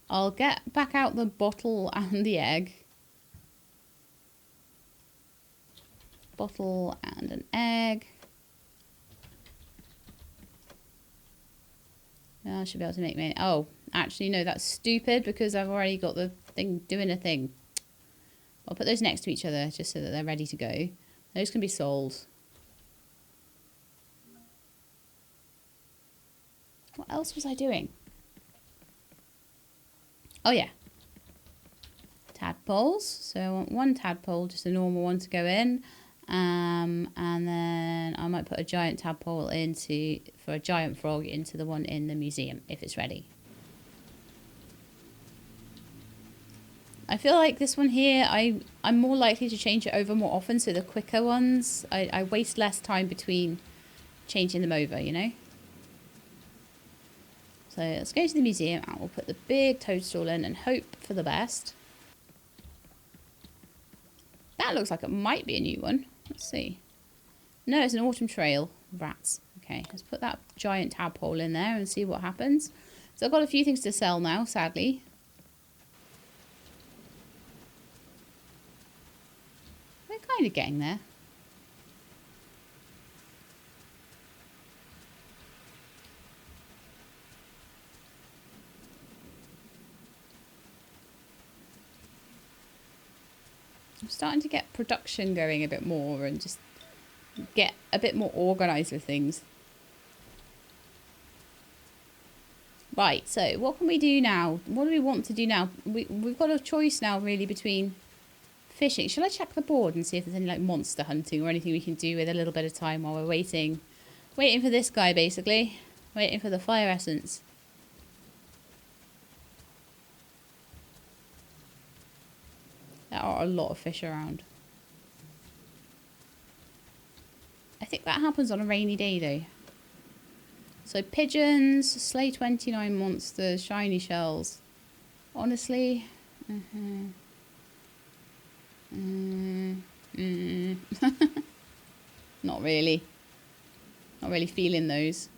I'll get back out the bottle and the egg. Bottle and an egg. I should be able to make me... Oh, actually, no, that's stupid because I've already got the thing doing a thing. I'll put those next to each other just so that they're ready to go. Those can be sold. What else was I doing? Oh, yeah. Tadpoles. So I want one tadpole, just a normal one to go in. And then I might put a giant tadpole for a giant frog into the one in the museum if it's ready. I feel like this one here, I'm more likely to change it over more often, so the quicker ones, I waste less time between changing them over, you know? So let's go to the museum and we'll put the big toadstool in and hope for the best. That looks like it might be a new one. Let's see. No, it's an autumn trail. Rats. Okay, let's put that giant tadpole in there and see what happens. So I've got a few things to sell now, sadly. We're kind of getting there. I'm starting to get production going a bit more and just get a bit more organised with things. Right, so what can we do now? What do we want to do now? We've got a choice now really between fishing. Shall I check the board and see if there's any like monster hunting or anything we can do with a little bit of time while we're waiting? Waiting for this guy basically. Waiting for the fire essence. There are a lot of fish around. I think that happens on a rainy day though. So pigeons, slay 29 monsters, shiny shells. Honestly. Not really. Not really feeling those.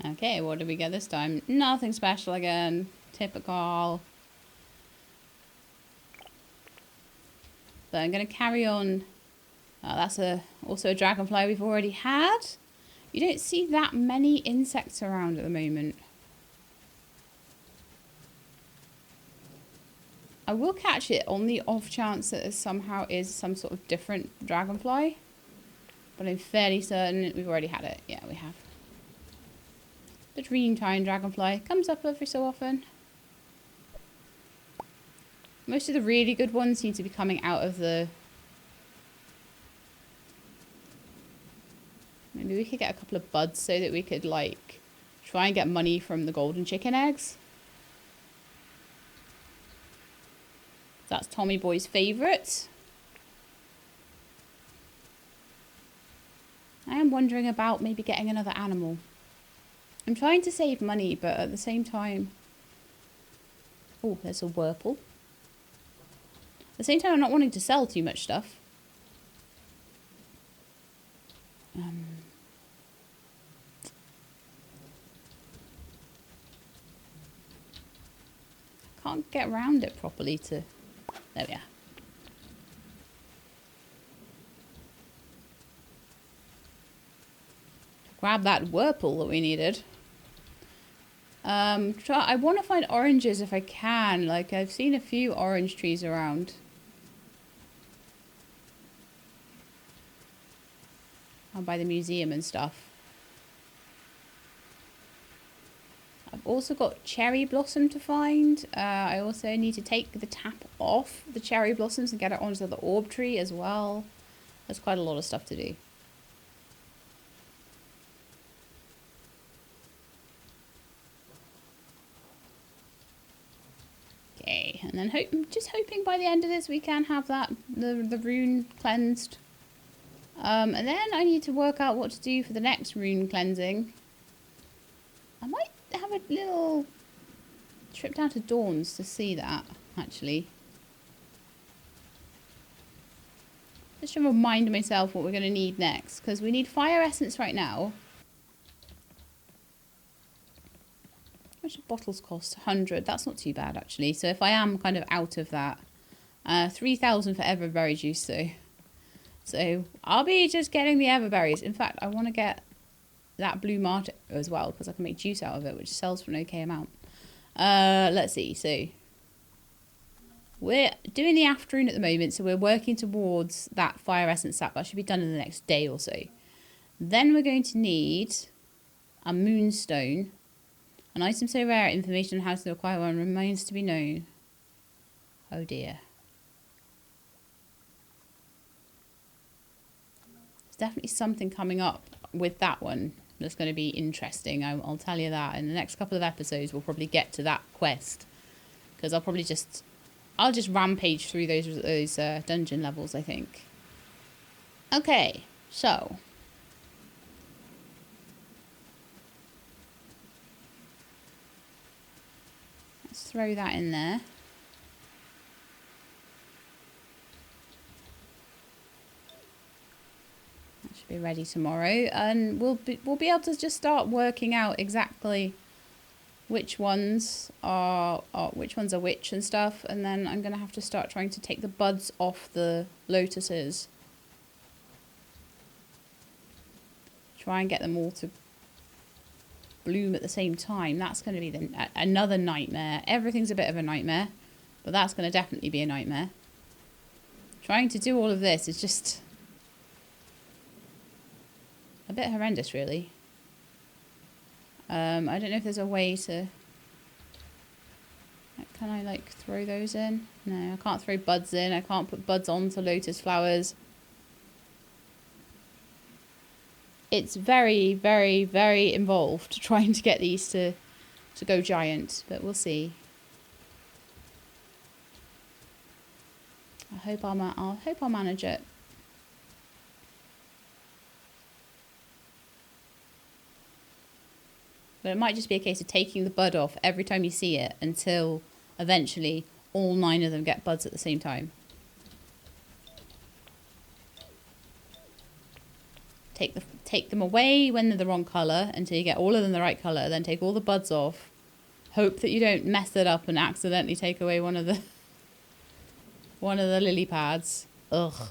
Okay, what did we get this time? Nothing special again. Typical. But I'm going to carry on. That's also a dragonfly we've already had. You don't see that many insects around at the moment. I will catch it on the off chance that there somehow is some sort of different dragonfly. But I'm fairly certain we've already had it. Yeah, we have. The Dreamtime dragonfly comes up every so often. Most of the really good ones seem to be coming out of the... Maybe we could get a couple of buds so that we could, like, try and get money from the golden chicken eggs. That's Tommy Boy's favourite. I am wondering about maybe getting another animal. I'm trying to save money, but at the same time... Oh, there's a Whirple. At the same time, I'm not wanting to sell too much stuff. I can't get around it properly to... There we are. Grab that Whirple that we needed. I want to find oranges if I can. Like, I've seen a few orange trees around. Out by the museum and stuff. I've also got cherry blossom to find. I also need to take the tap off the cherry blossoms and get it onto the orb tree as well. There's quite a lot of stuff to do. Okay, and then just hoping by the end of this we can have the rune cleansed. And then I need to work out what to do for the next rune cleansing. I might have a little trip down to Dawn's to see that, actually. Just to remind myself what we're going to need next, because we need fire essence right now. How much do bottles cost? 100. That's not too bad, actually. So if I am kind of out of that, 3,000 for everberry juice, though. So I'll be just getting the everberries. In fact, I want to get that blue martyr as well, because I can make juice out of it, which sells for an okay amount. Let's see. So we're doing the afternoon at the moment, so we're working towards that fire essence sap. That should be done in the next day or so. Then we're going to need a moonstone. An item so rare, information on how to acquire one remains to be known. Oh dear. There's definitely something coming up with that one that's going to be interesting. I'll tell you that. In the next couple of episodes, we'll probably get to that quest. Because I'll just rampage through those dungeon levels, I think. Okay, so let's throw that in there. That should be ready tomorrow, and we'll be able to just start working out exactly which ones are which and stuff, and then I'm gonna have to start trying to take the buds off the lotuses. Try and get them all to bloom at the same time. That's going to be another nightmare. Everything's a bit of a nightmare, but that's going to definitely be a nightmare. Trying to do all of this is just a bit horrendous, really. I don't know if there's a way to... Can I, like, throw those in? No, I can't throw buds in. I can't put buds onto lotus flowers. It's very, very, very involved trying to get these to go giant, but we'll see. I hope I'll manage it. But it might just be a case of taking the bud off every time you see it until eventually all 9 of them get buds at the same time. Take them away when they're the wrong colour until you get all of them the right colour. Then take all the buds off. Hope that you don't mess it up and accidentally take away one of the lily pads. Ugh.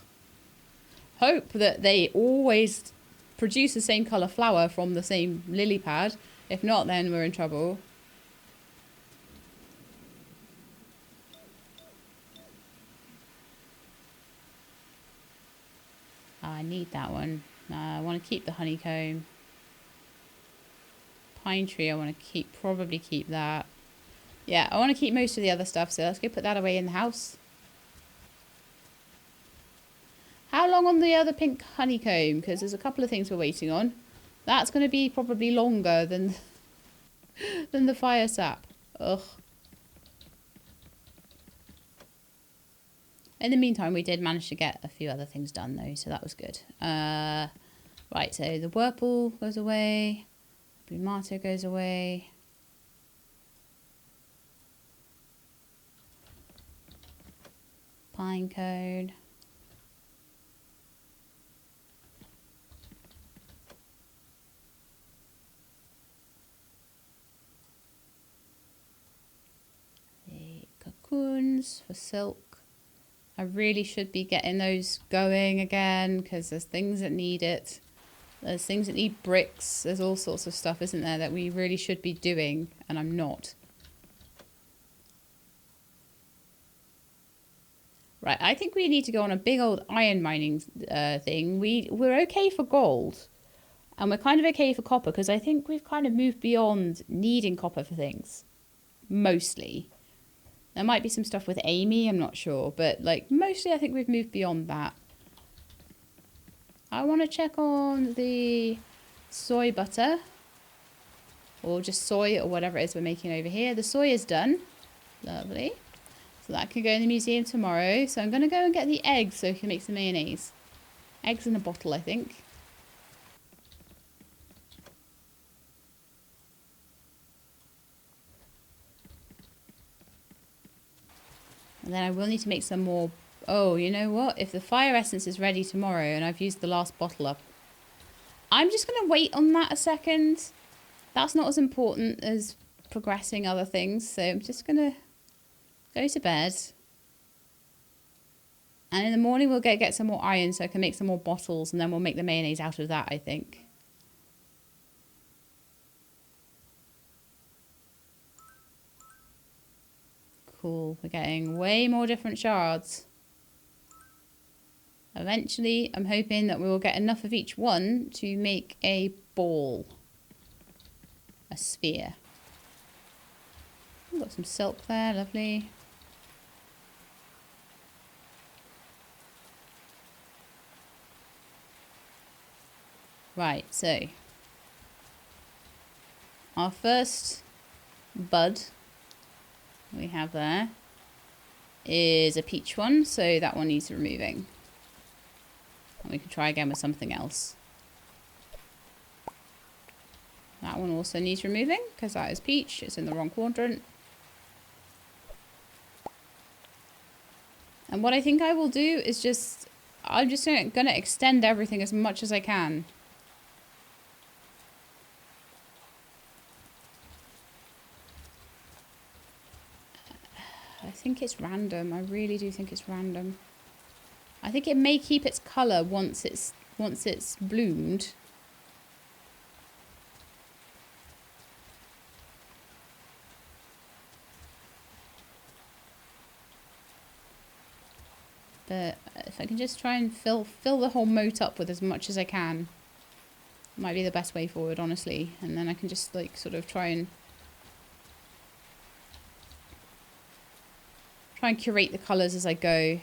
Hope that they always produce the same colour flower from the same lily pad. If not, then we're in trouble. Oh, I need that one. I want to keep the honeycomb. Pine tree, I want to probably keep that. Yeah, I want to keep most of the other stuff, so let's go put that away in the house. How long on the other pink honeycomb? Because there's a couple of things we're waiting on. That's going to be probably longer than the fire sap. Ugh. In the meantime, we did manage to get a few other things done, though, so that was good. Right, so the Whirlpool goes away. Blue Martyr goes away. Pine cone. The cocoons for silk. I really should be getting those going again because there's things that need it. There's things that need bricks. There's all sorts of stuff, isn't there, that we really should be doing, and I'm not. Right, I think we need to go on a big old iron mining thing. We're okay for gold, and we're kind of okay for copper, because I think we've kind of moved beyond needing copper for things. Mostly. There might be some stuff with Amy, I'm not sure, but like mostly I think we've moved beyond that. I want to check on the soy butter, or just soy, or whatever it is we're making over here. The soy is done. Lovely. So that can go in the museum tomorrow. So I'm going to go and get the eggs so we can make some mayonnaise. Eggs in a bottle, I think. And then I will need to make some more. Oh, you know what? If the fire essence is ready tomorrow and I've used the last bottle up, I'm just going to wait on that a second. That's not as important as progressing other things. So I'm just going to go to bed. And in the morning we'll get some more iron so I can make some more bottles. And then we'll make the mayonnaise out of that, I think. Cool. We're getting way more different shards. Eventually, I'm hoping that we will get enough of each one to make a ball. A sphere. We've got some silk there, lovely. Right, so our first bud we have there is a peach one, so that one needs removing. And we can try again with something else. That one also needs removing because that is peach. It's in the wrong quadrant. And what I think I will do is I'm just going to extend everything as much as I can. I think it's random. I really do think it's random. I think it may keep its colour once it's bloomed. But if I can just try and fill the whole moat up with as much as I can, it might be the best way forward, honestly. And then I can just like sort of try and curate the colours as I go.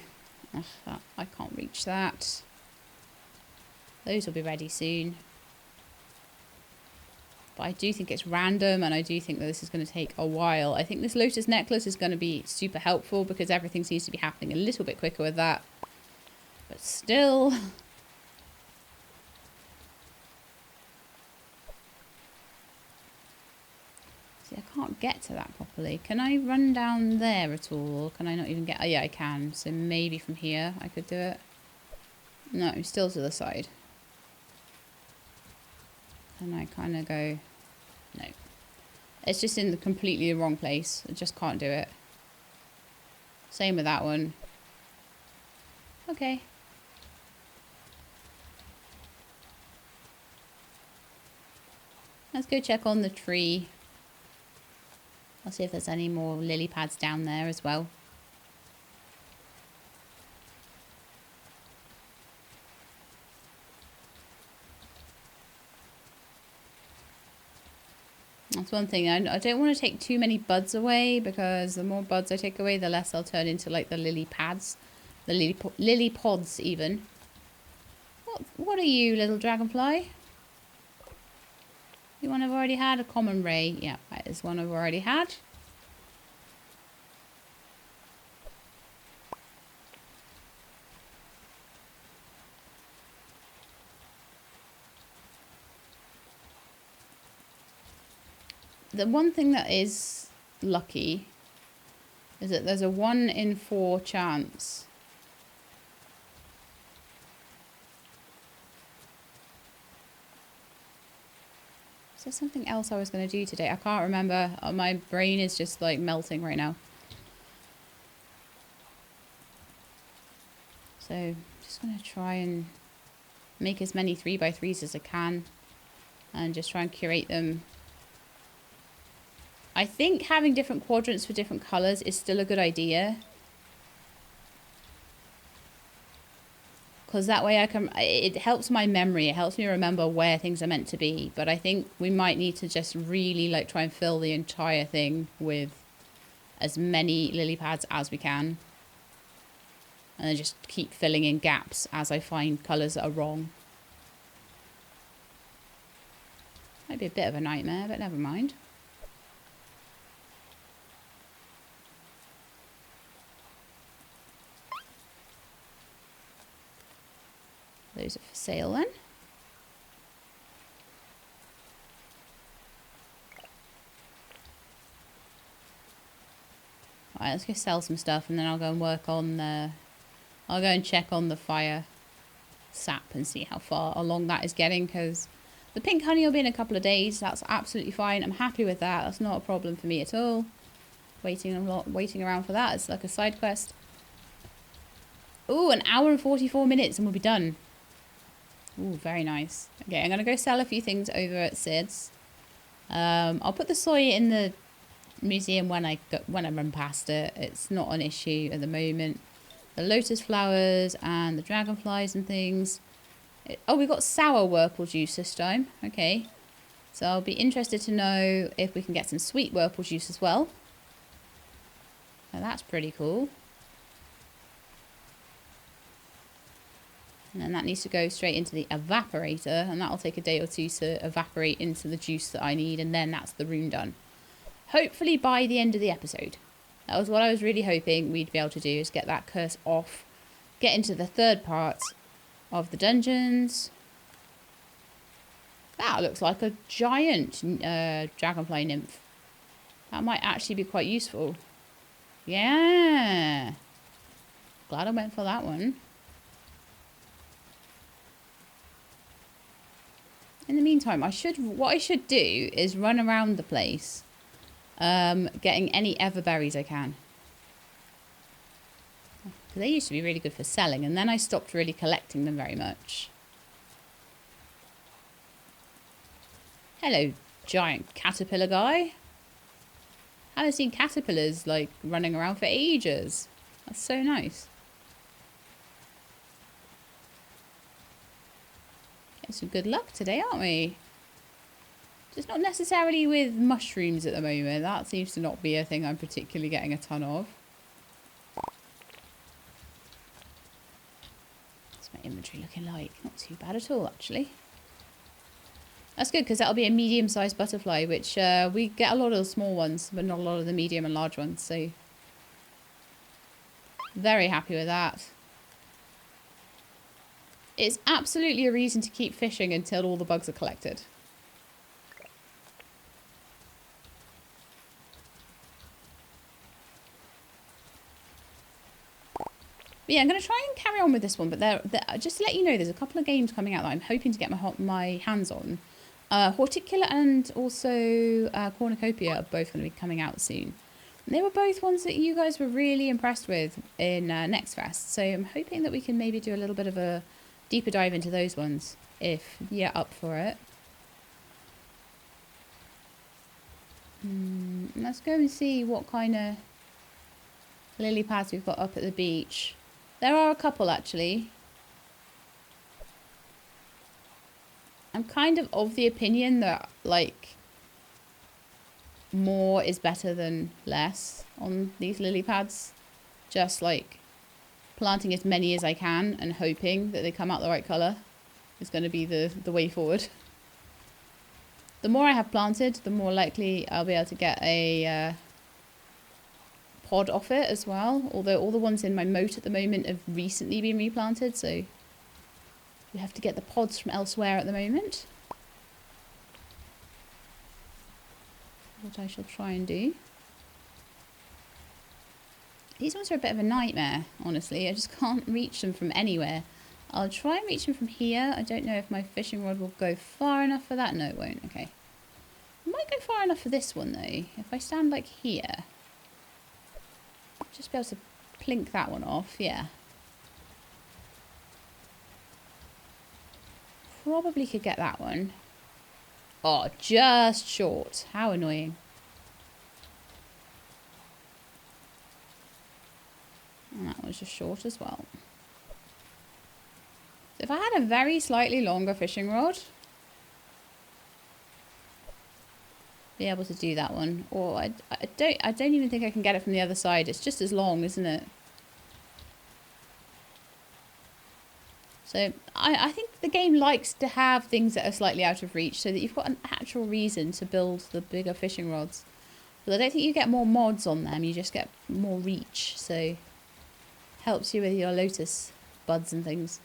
Ugh, I can't reach that. Those will be ready soon. But I do think it's random, and I do think that this is going to take a while. I think this Lotus necklace is going to be super helpful because everything seems to be happening a little bit quicker with that. But still... See, I can't get to that properly. Can I run down there at all? Or can I not even get... Oh, yeah, I can. So maybe from here I could do it. No, I'm still to the side. And I kind of go... No. It's just in the completely wrong place. I just can't do it. Same with that one. Okay. Let's go check on the tree. I'll see if there's any more lily pads down there as well. That's one thing. I don't want to take too many buds away because the more buds I take away, the less I'll turn into like the lily pads. The lily pods even. What are you, little dragonfly? You one I've already had? A common ray. Yeah, that is one I've already had. The one thing that is lucky is that there's a 1 in 4 chance. Is there something else I was going to do today? I can't remember. My brain is just like melting right now. So I'm just going to try and make as many 3x3s as I can and just try and curate them. I think having different quadrants for different colours is still a good idea. Because that way I can, it helps my memory. It helps me remember where things are meant to be. But I think we might need to just really like try and fill the entire thing with as many lily pads as we can. And then just keep filling in gaps as I find colours that are wrong. Might be a bit of a nightmare, but never mind. those are for sale then. Alright, let's go sell some stuff and then I'll go and work on the... I'll go and check on the fire sap and see how far along that is getting, because the pink honey will be in a couple of days. That's absolutely fine. I'm happy with that. That's not a problem for me at all. Waiting around for that. It's like a side quest. Ooh, an hour and 44 minutes and we'll be done. Ooh, very nice. Okay, I'm going to go sell a few things over at Sid's. I'll put the soy in the museum when I run past it. It's not an issue at the moment. The lotus flowers and the dragonflies and things. Oh, we got sour whirlpool juice this time. Okay. So I'll be interested to know if we can get some sweet whirlpool juice as well. Now that's pretty cool. And then that needs to go straight into the evaporator, and that'll take a day or two to evaporate into the juice that I need, and then that's the rune done. Hopefully by the end of the episode. That was what I was really hoping we'd be able to do, is get that curse off, get into the third part of the dungeons. That looks like a giant dragonfly nymph. That might actually be quite useful. Yeah. Glad I went for that one. In the meantime, what I should do is run around the place, getting any everberries I can. Because they used to be really good for selling, and then I stopped really collecting them very much. Hello, giant caterpillar guy. Haven't seen caterpillars like running around for ages. That's so nice. Getting some good luck today, aren't we? Just not necessarily with mushrooms at the moment. That seems to not be a thing I'm particularly getting a ton of. What's my inventory looking like? Not too bad at all, actually. That's good, because that'll be a medium-sized butterfly, which we get a lot of the small ones, but not a lot of the medium and large ones, so very happy with that. It's absolutely a reason to keep fishing until all the bugs are collected. But yeah, I'm going to try and carry on with this one, but just to let you know, there's a couple of games coming out that I'm hoping to get my hands on. Horticulate and also Cornucopia are both going to be coming out soon. And they were both ones that you guys were really impressed with in Next Fest. So I'm hoping that we can maybe do a little bit of a deeper dive into those ones, if you're up for it. Let's go and see what kind of lily pads we've got up at the beach. There are a couple, actually. I'm kind of the opinion that, like, more is better than less on these lily pads. Just, like, planting as many as I can and hoping that they come out the right colour is going to be the way forward. The more I have planted, the more likely I'll be able to get a pod off it as well. Although all the ones in my moat at the moment have recently been replanted, so we have to get the pods from elsewhere at the moment. What I shall try and do. These ones are a bit of a nightmare, honestly. I just can't reach them from anywhere. I'll try and reach them from here. I don't know if my fishing rod will go far enough for that. No, it won't. Okay. It might go far enough for this one, though. If I stand, like, here. Just be able to plink that one off. Yeah. Probably could get that one. Oh, just short. How annoying. And that was just short as well. So if I had a very slightly longer fishing rod, be able to do that one. Or I don't even think I can get it from the other side. It's just as long, isn't it? So I think the game likes to have things that are slightly out of reach so that you've got an actual reason to build the bigger fishing rods. But I don't think you get more mods on them, you just get more reach. So helps you with your lotus buds and things.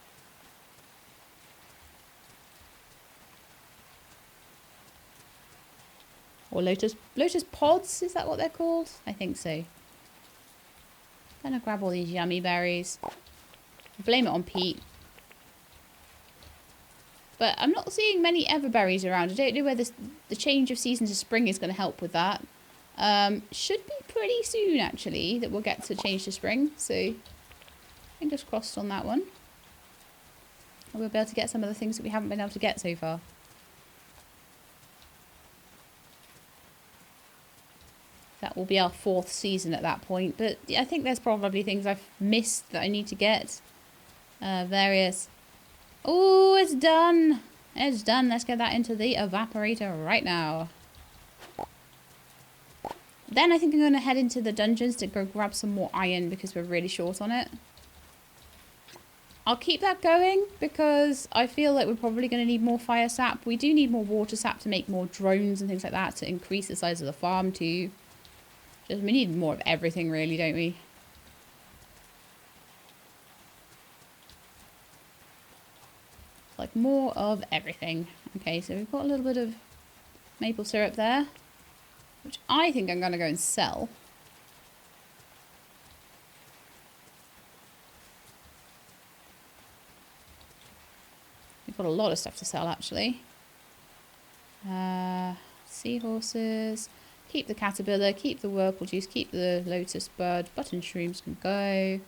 Or lotus pods, is that what they're called? I think so. Gonna grab all these yummy berries. Blame it on Pete. But I'm not seeing many everberries around. I don't know whether the change of season to spring is going to help with that. Should be pretty soon, actually, that we'll get to change to spring. So, fingers crossed on that one. We'll be able to get some of the things that we haven't been able to get so far. That will be our 4th season at that point. But I think there's probably things I've missed that I need to get. Various... Oh, it's done. It's done. Let's get that into the evaporator right now. Then I think I'm going to head into the dungeons to go grab some more iron because we're really short on it. I'll keep that going because I feel like we're probably going to need more fire sap. We do need more water sap to make more drones and things like that to increase the size of the farm too. Just we need more of everything really, don't we? Like more of everything. Okay, so we've got a little bit of maple syrup there, which I think I'm going to go and sell. We've got a lot of stuff to sell actually. Seahorses. Keep the caterpillar, keep the whirlpool juice, keep the lotus bud. Button shrooms can go.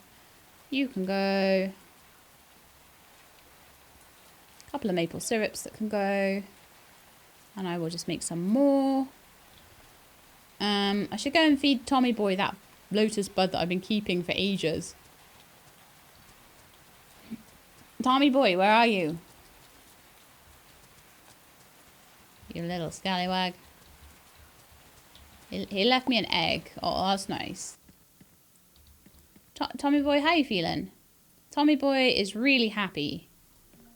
You can go. Couple of maple syrups that can go, and I will just make some more. I should go and feed Tommy Boy that lotus bud that I've been keeping for ages. Tommy Boy, where are you? You little scallywag. He left me an egg. Oh, that's nice. Tommy Boy, how you feeling? Tommy Boy is really happy,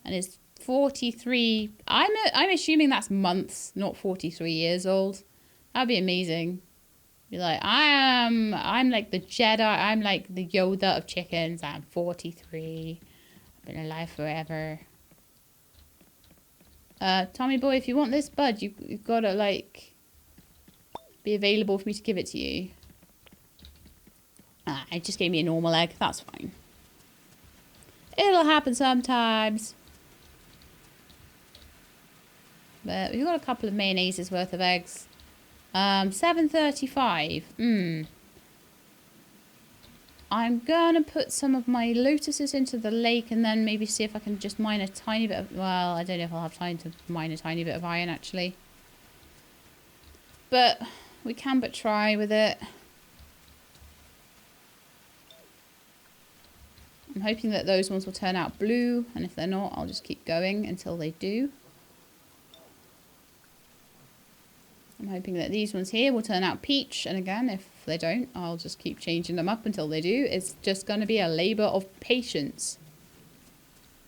and is 43. I'm assuming that's months, not 43 years old. That'd be amazing. Be like, I'm like the Jedi. I'm like the Yoda of chickens. I'm 43. I've been alive forever. Tommy Boy, if you want this bud, you've got to like be available for me to give it to you. It just gave me a normal egg. That's fine. It'll happen sometimes. But we've got a couple of mayonnaises worth of eggs. 7.35. I'm gonna put some of my lotuses into the lake and then maybe see if I can just mine a tiny bit of... Well, I don't know if I'll have time to mine a tiny bit of iron, actually. But we can but try with it. I'm hoping that those ones will turn out blue. And if they're not, I'll just keep going until they do. I'm hoping that these ones here will turn out peach. And again, if they don't, I'll just keep changing them up until they do. It's just going to be a labour of patience.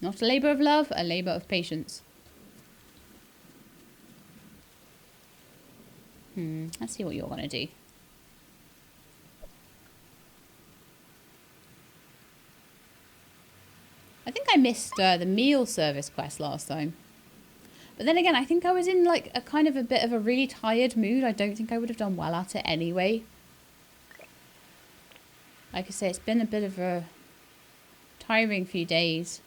Not a labour of love, a labour of patience. Let's see what you're going to do. I think I missed the meal service quest last time. But then again, I think I was in like a kind of a bit of a really tired mood. I don't think I would have done well at it anyway. Like I say, it's been a bit of a tiring few days.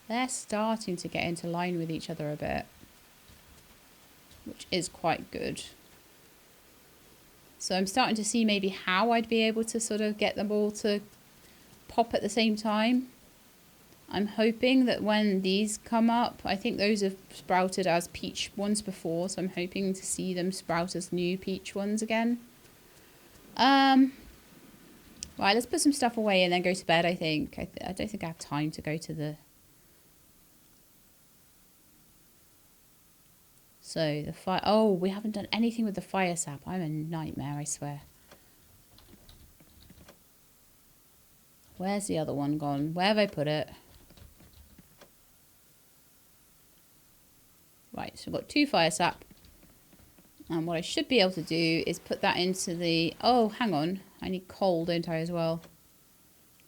They're starting to get into line with each other a bit, which is quite good. So I'm starting to see maybe how I'd be able to sort of get them all to pop at the same time. I'm hoping that when these come up, I think those have sprouted as peach ones before, so I'm hoping to see them sprout as new peach ones again. Right, let's put some stuff away and then go to bed, I think. I don't think I have time to go to the... So, the fire... Oh, we haven't done anything with the fire sap. I'm a nightmare, I swear. Where's the other one gone? Where have I put it? Right, so we've got 2 fire sap. And what I should be able to do is put that into the... Oh, hang on. I need coal, don't I, as well?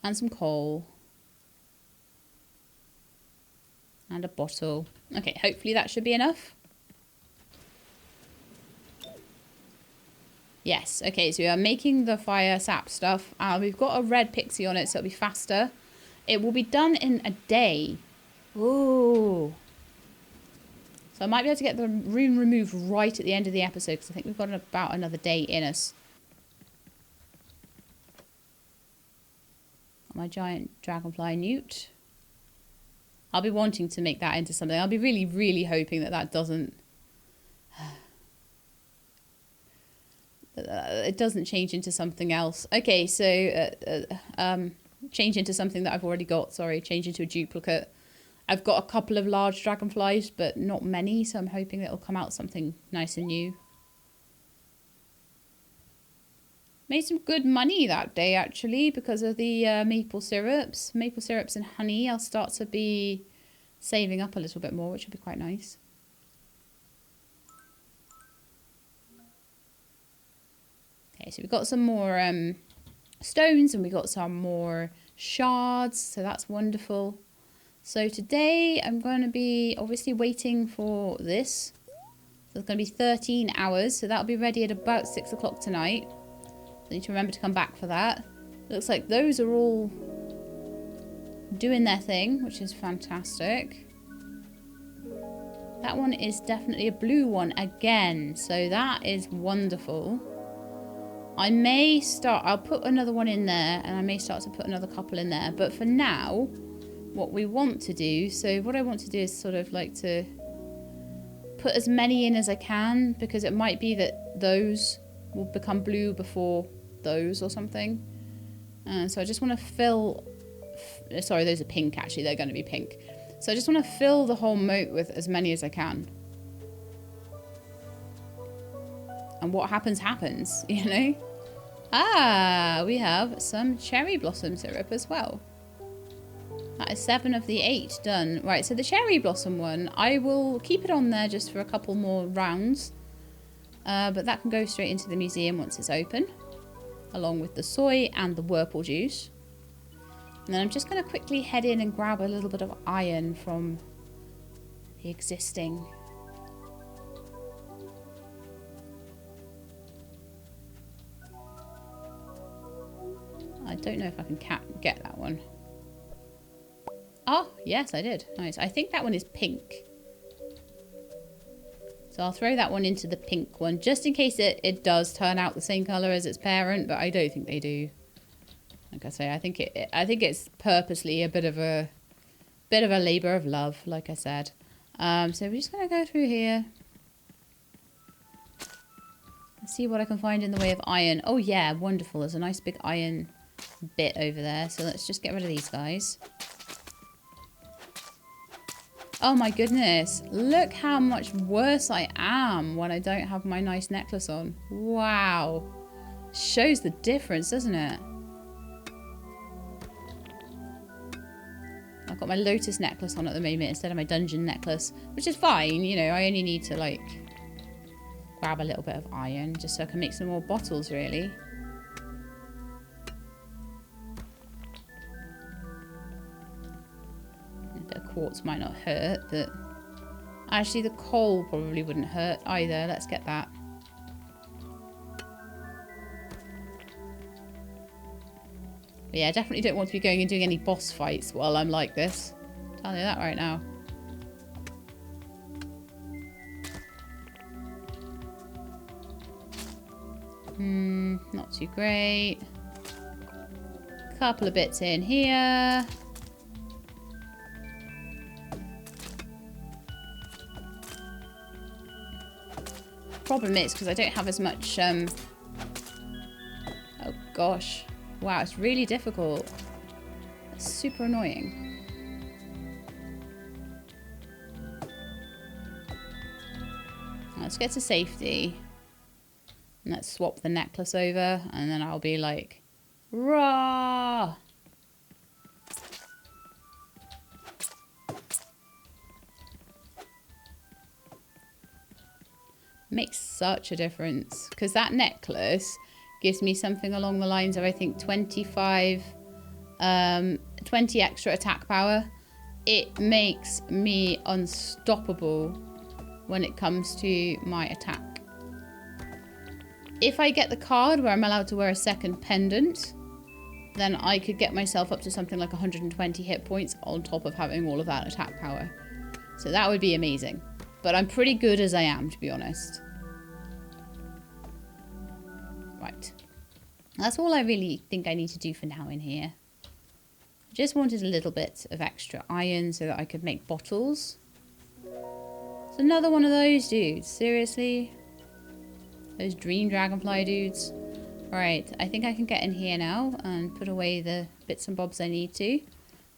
And some coal. And a bottle. Okay, hopefully that should be enough. Yes, okay, so we are making the fire sap stuff. We've got a red pixie on it, so it'll be faster. It will be done in a day. Ooh. So I might be able to get the room removed right at the end of the episode, because I think we've got about another day in us. My giant dragonfly newt. I'll be wanting to make that into something. I'll be really, really hoping that that doesn't... it doesn't change into something else. Okay, so... change into something that I've already got. Sorry, change into a duplicate. I've got a couple of large dragonflies, but not many. So I'm hoping that it'll come out something nice and new. Made some good money that day, actually, because of the maple syrups. Maple syrups and honey. I'll start to be saving up a little bit more, which will be quite nice. Okay, so we've got some more stones and we got some more shards. So that's wonderful. So today I'm going to be obviously waiting for this. So it's going to be 13 hours. So that'll be ready at about 6 o'clock tonight. I need to remember to come back for that. Looks like those are all doing their thing, which is fantastic. That one is definitely a blue one again, so that is wonderful. I may start, I'll put another one in there, and I may start to put another couple in there. But for now, what we want to do, so what I want to do is sort of like to put as many in as I can, because it might be that those will become blue before those or something. So I just want to fill... Sorry, those are pink actually. They're going to be pink. So I just want to fill the whole moat with as many as I can. And what happens, happens, you know? Ah, we have some cherry blossom syrup as well. That is 7 of the 8 done. Right, so the cherry blossom one, I will keep it on there just for a couple more rounds. But that can go straight into the museum once it's open. Along with the soy and the Whirlpool juice. And then I'm just going to quickly head in and grab a little bit of iron from the existing. I don't know if I can get that one. Oh, yes, I did. Nice. I think that one is pink. So I'll throw that one into the pink one, just in case it does turn out the same colour as its parent, but I don't think they do. Like I say, I think it's purposely a bit of a labour of love, like I said. So we're just gonna go through here. Let's see what I can find in the way of iron. Oh yeah, wonderful. There's a nice big iron bit over there. So let's just get rid of these guys. Oh my goodness, look how much worse I am when I don't have my nice necklace on. Wow. Shows the difference, doesn't it? I've got my Lotus necklace on at the moment instead of my dungeon necklace, which is fine, you know, I only need to like grab a little bit of iron just so I can make some more bottles, really. The quartz might not hurt, but actually the coal probably wouldn't hurt either. Let's get that. But yeah, I definitely don't want to be going and doing any boss fights while I'm like this. I'll tell you that right now. Not too great. Couple of bits in here. Problem is, because I don't have as much, oh gosh. Wow, it's really difficult. It's super annoying. Let's get to safety. And let's swap the necklace over, and then I'll be like, rah! Makes such a difference, because that necklace gives me something along the lines of, I think, 20 extra attack power, it makes me unstoppable when it comes to my attack. If I get the card where I'm allowed to wear a second pendant, then I could get myself up to something like 120 hit points on top of having all of that attack power. So that would be amazing. But I'm pretty good as I am, to be honest. Right. That's all I really think I need to do for now in here. I just wanted a little bit of extra iron so that I could make bottles. It's another one of those dudes. Seriously? Those dream dragonfly dudes. Right, I think I can get in here now and put away the bits and bobs I need to.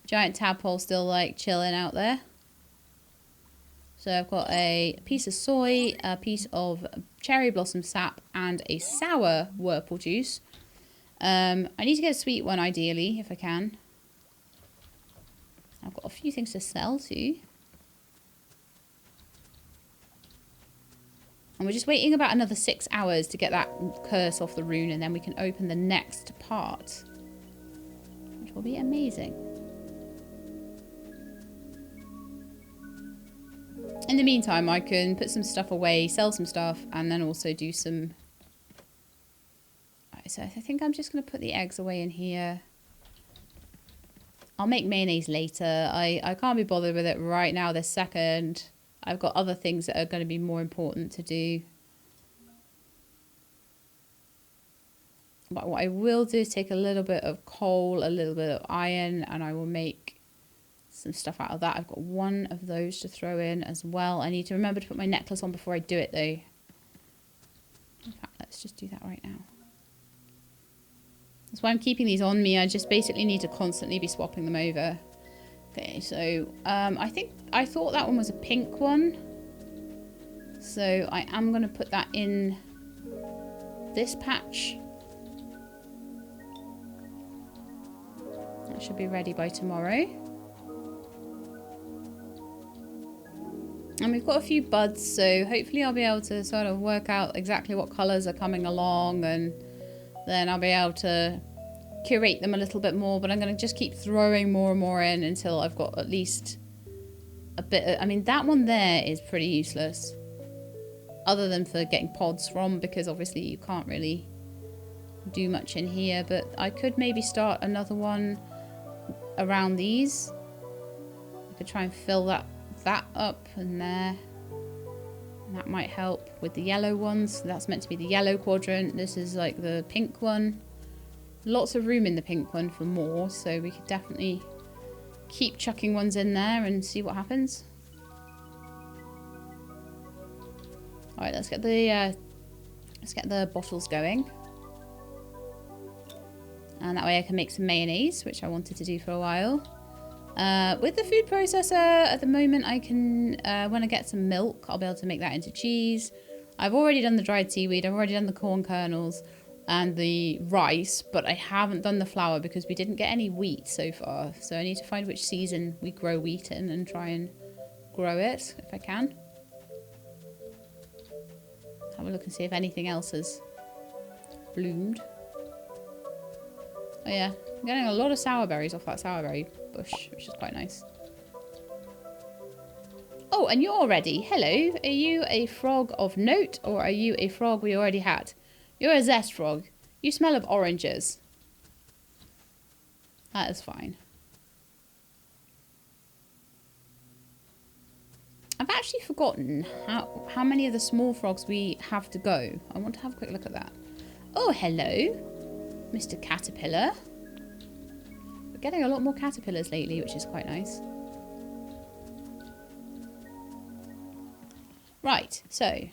Giant tadpole still like chilling out there. So I've got a piece of soy, a piece of cherry blossom sap, and a sour whirlpool juice. I need to get a sweet one ideally, if I can. I've got a few things to sell too. And we're just waiting about another 6 hours to get that curse off the rune, and then we can open the next part, which will be amazing. In the meantime, I can put some stuff away, sell some stuff, and then also do some... Right, so I think I'm just going to put the eggs away in here. I'll make mayonnaise later. I can't be bothered with it right now this second. I've got other things that are going to be more important to do. But what I will do is take a little bit of coal, a little bit of iron, and I will make some stuff out of that. I've got one of those to throw in as well. I need to remember to put my necklace on before I do it though. In fact, let's just do that right now. That's why I'm keeping these on me. I just basically need to constantly be swapping them over. Okay, so I thought that one was a pink one. So I am going to put that in this patch. That should be ready by tomorrow. And we've got a few buds, so hopefully I'll be able to sort of work out exactly what colours are coming along, and then I'll be able to curate them a little bit more. But I'm going to just keep throwing more and more in until I've got at least a bit of, I mean, that one there is pretty useless, other than for getting pods from, because obviously you can't really do much in here. But I could maybe start another one around these. I could try and fill that up and there, and that might help with the yellow ones. That's meant to be the yellow quadrant. This is like the pink one. Lots of room in the pink one for more, so we could definitely keep chucking ones in there and see what happens. All right, let's get the bottles going, and that way I can make some mayonnaise, which I wanted to do for a while. With the food processor at the moment, I can, when I get some milk, I'll be able to make that into cheese. I've already done the dried seaweed, I've already done the corn kernels and the rice, but I haven't done the flour because we didn't get any wheat so far. So I need to find which season we grow wheat in and try and grow it if I can. Have a look and see if anything else has bloomed. Oh yeah, I'm getting a lot of sour berries off that sour berry bush, which is quite nice. Oh, and you're ready. Hello. Are you a frog of note, or are you a frog we already had? You're a zest frog. You smell of oranges. That is fine. I've actually forgotten how many of the small frogs we have to go. I want to have a quick look at that. Oh, hello, Mr. Caterpillar. We're getting a lot more caterpillars lately, which is quite nice. Right, so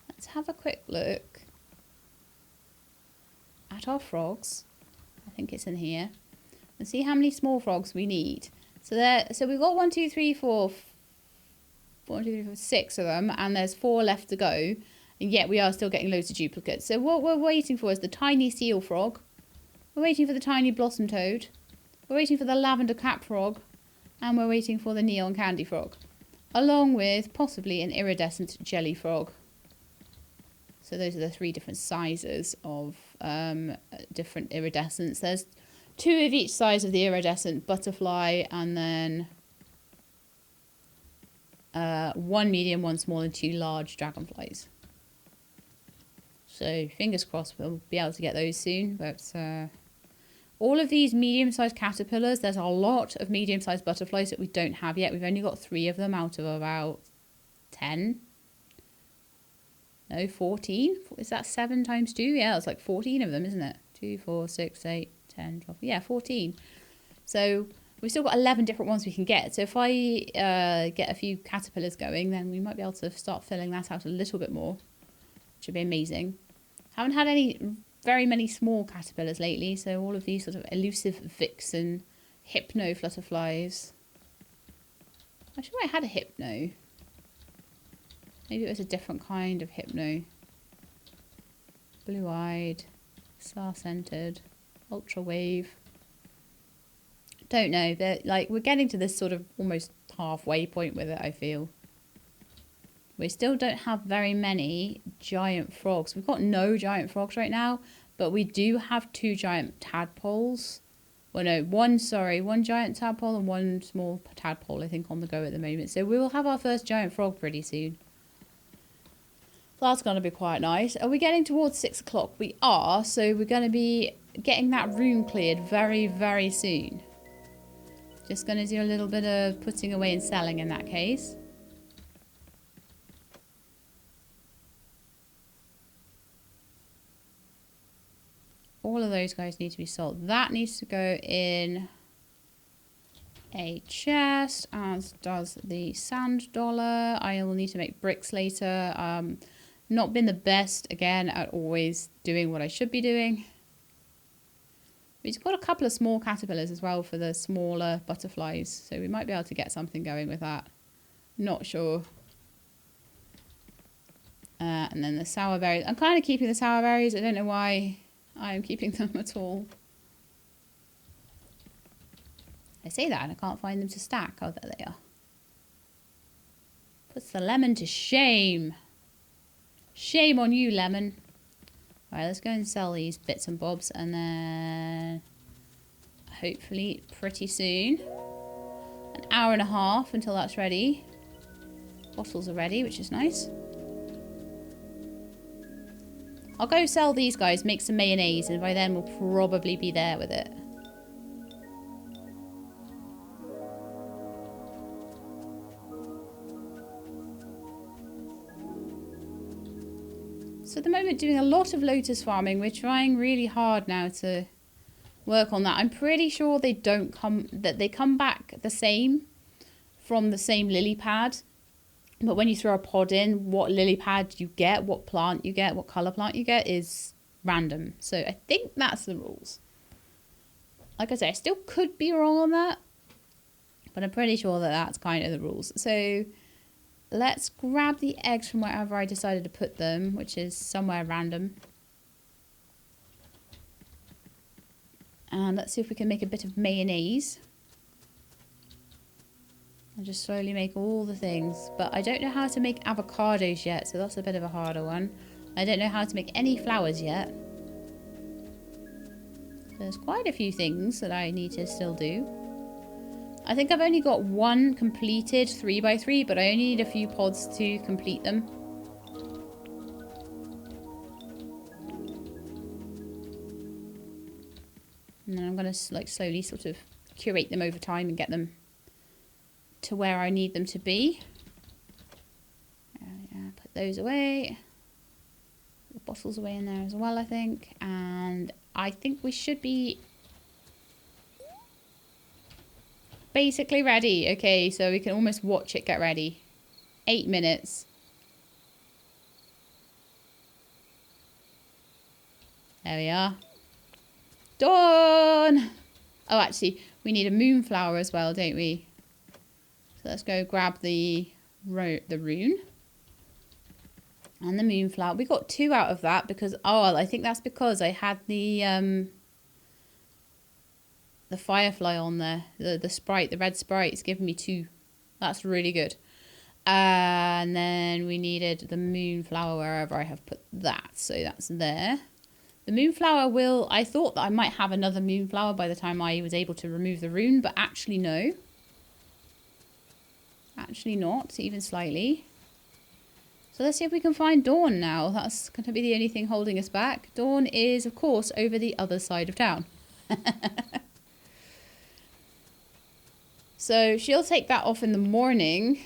let's have a quick look at our frogs. I think it's in here. And see how many small frogs we need. So we've got 1, 2, 3, 4, 6 of them, and there's 4 left to go. And yet we are still getting loads of duplicates. So what we're waiting for is the tiny seal frog. We're waiting for the tiny blossom toad. We're waiting for the lavender cap frog. And we're waiting for the neon candy frog. Along with possibly an iridescent jelly frog. So those are the 3 different sizes of different iridescents. There's 2 of each size of the iridescent butterfly, and then 1 medium, 1 small, and 2 large dragonflies. So fingers crossed we'll be able to get those soon. But all of these medium-sized caterpillars, there's a lot of medium-sized butterflies that we don't have yet. We've only got 3 of them out of about 10. No, 14. Is that 7 times 2? Yeah, it's like 14 of them, isn't it? 2, 4, 6, 8, 10, 12. Yeah, 14. So we've still got 11 different ones we can get. So if I get a few caterpillars going, then we might be able to start filling that out a little bit more, which would be amazing. Haven't had very many small caterpillars lately, so all of these sort of elusive vixen hypno flutterflies. I'm sure I had a hypno. Maybe it was a different kind of hypno. Blue-eyed, star-centered, ultra-wave. Don't know. We're getting to this sort of almost halfway point with it, I feel. We still don't have very many giant frogs. We've got no giant frogs right now, but we do have 2 giant tadpoles. Well, no, one giant tadpole and 1 small tadpole, I think, on the go at the moment. So we will have our first giant frog pretty soon. That's going to be quite nice. Are we getting towards 6 o'clock? We are, so we're going to be getting that room cleared very, very soon. Just going to do a little bit of putting away and selling in that case. All of those guys need to be sold. That needs to go in a chest, as does the sand dollar. I will need to make bricks later. Not been the best, again, at always doing what I should be doing. We've got a couple of small caterpillars as well for the smaller butterflies, so we might be able to get something going with that. Not sure. And then the sour berries. I'm kind of keeping the sour berries. I don't know why I'm keeping them at all. I say that and I can't find them to stack. Oh, there they are. Puts the lemon to shame. Shame on you, lemon. Alright, let's go and sell these bits and bobs, and then hopefully pretty soon. An hour and a half until that's ready. Bottles are ready, which is nice. I'll go sell these guys, make some mayonnaise, and by then we'll probably be there with it. So at the moment, doing a lot of lotus farming. We're trying really hard now to work on that. I'm pretty sure they come back the same from the same lily pad. But when you throw a pod in, what lily pad you get, what plant you get, what colour plant you get is random. So I think that's the rules. Like I say, I still could be wrong on that, but I'm pretty sure that that's kind of the rules. So let's grab the eggs from wherever I decided to put them, which is somewhere random. And let's see if we can make a bit of mayonnaise. I'll just slowly make all the things. But I don't know how to make avocados yet, so that's a bit of a harder one. I don't know how to make any flowers yet. There's quite a few things that I need to still do. I think I've only got 1 completed 3x3, but I only need a few pods to complete them. And then I'm going to like slowly sort of curate them over time and get them to where I need them to be. Put those away. The bottles away in there as well, I think. And I think we should be basically ready. Okay, so we can almost watch it get ready. 8 minutes. There we are. Done! Oh, actually, we need a moonflower as well, don't we? So let's go grab the rune. And the moonflower. We got 2 out of that because, oh, I think that's because I had the firefly on there. The sprite, the red sprite's giving me 2. That's really good. And then we needed the moonflower wherever I have put that. So that's there. The moonflower will... I thought that I might have another moonflower by the time I was able to remove the rune, but actually no. Actually not, even slightly. So let's see if we can find Dawn now. That's going to be the only thing holding us back. Dawn is, of course, over the other side of town. So she'll take that off in the morning.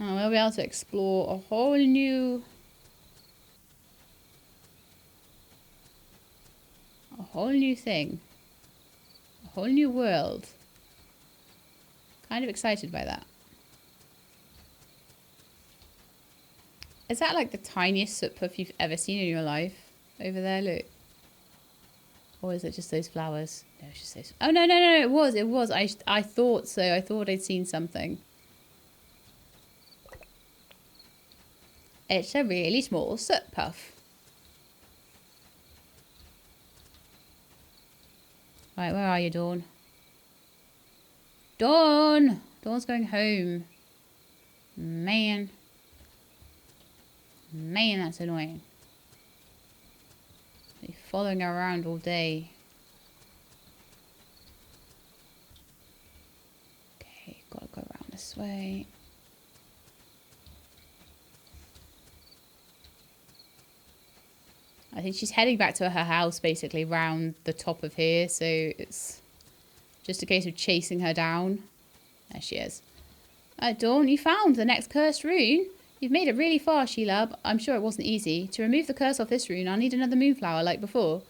And we'll be able to explore a whole new thing. A whole new world. Kind of excited by that. Is that like the tiniest soot puff you've ever seen in your life? Over there, look. Or is it just those flowers? No, it's just those. Oh, no, it was. I thought so. I thought I'd seen something. It's a really small soot puff. Right, where are you, Dawn? Dawn! Dawn's going home. Man. Man, that's annoying. They're following her around all day. Okay, gotta go around this way. I think she's heading back to her house, basically, round the top of here. So it's just a case of chasing her down. There she is. Dawn, you found the next cursed rune. You've made it really far, Sheila. I'm sure it wasn't easy. To remove the curse off this rune, I'll need another moonflower like before.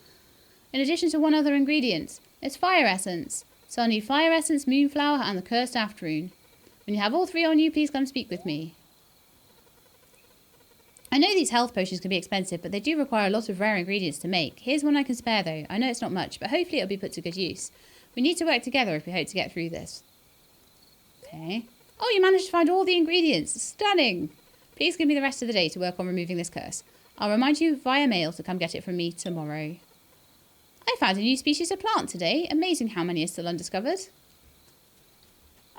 In addition to one other ingredient. It's fire essence. So I'll need fire essence, moonflower, and the cursed aft rune. When you have all three on you, please come speak with me. I know these health potions can be expensive, but they do require a lot of rare ingredients to make. Here's one I can spare, though. I know it's not much, but hopefully it'll be put to good use. We need to work together if we hope to get through this. Okay. Oh, you managed to find all the ingredients. Stunning. Please give me the rest of the day to work on removing this curse. I'll remind you via mail to come get it from me tomorrow. I found a new species of plant today. Amazing how many are still undiscovered.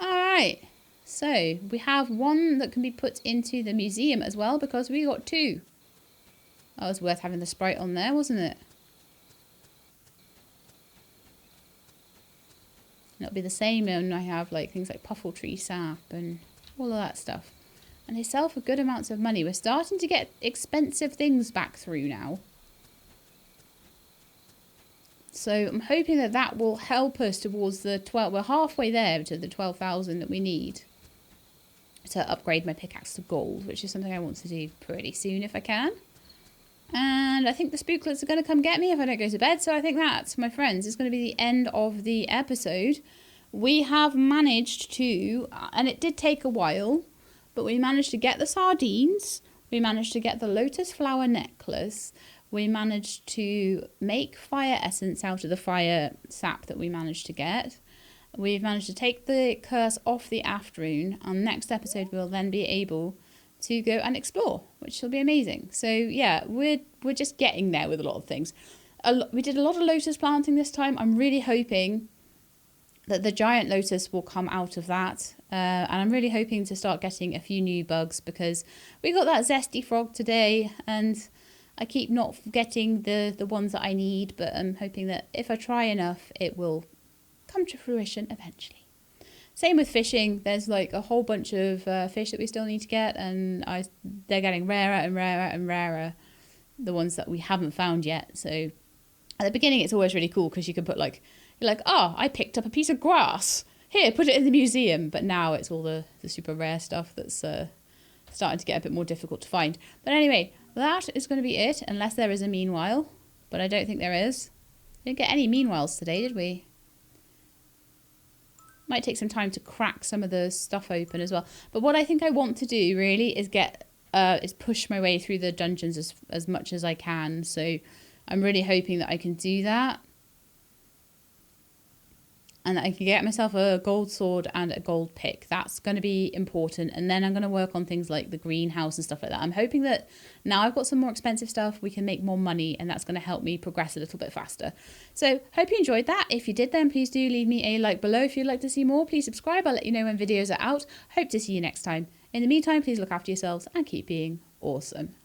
Alright. So, we have one that can be put into the museum as well, because we got two. That was worth having the sprite on there, wasn't it? And it'll be the same when I have like things like puffle tree sap and all of that stuff. And they sell for good amounts of money. We're starting to get expensive things back through now. So I'm hoping that that will help us towards the 12. We're halfway there to the 12,000 that we need to upgrade my pickaxe to gold, which is something I want to do pretty soon if I can. And I think the spooklets are going to come get me if I don't go to bed. So I think that, my friends, is going to be the end of the episode. We have managed to, and it did take a while, but we managed to get the sardines. We managed to get the lotus flower necklace. We managed to make fire essence out of the fire sap that we managed to get. We've managed to take the curse off the aft rune. On next episode, we'll then be able to go and explore, which will be amazing. So yeah, we're just getting there with a lot of things. We did a lot of lotus planting this time. I'm really hoping that the giant lotus will come out of that. And I'm really hoping to start getting a few new bugs, because we got that zesty frog today and I keep not getting the ones that I need, but I'm hoping that if I try enough, it will come to fruition eventually. Same with fishing. There's like a whole bunch of fish that we still need to get, and they're getting rarer and rarer and rarer, the ones that we haven't found yet. So at the beginning, it's always really cool because you can put like, you're like, oh, I picked up a piece of grass. Here, put it in the museum. But now it's all the super rare stuff that's starting to get a bit more difficult to find. But anyway, that is going to be it, unless there is a meanwhile. But I don't think there is. We didn't get any meanwhiles today, did we? Might take some time to crack some of the stuff open as well. But what I think I want to do really is is push my way through the dungeons as much as I can. So I'm really hoping that I can do that. And that I can get myself a gold sword and a gold pick. That's going to be important. And then I'm going to work on things like the greenhouse and stuff like that. I'm hoping that now I've got some more expensive stuff, we can make more money, and that's going to help me progress a little bit faster. So hope you enjoyed that. If you did, then please do leave me a like below. If you'd like to see more, please subscribe. I'll let you know when videos are out. Hope to see you next time. In the meantime, please look after yourselves and keep being awesome.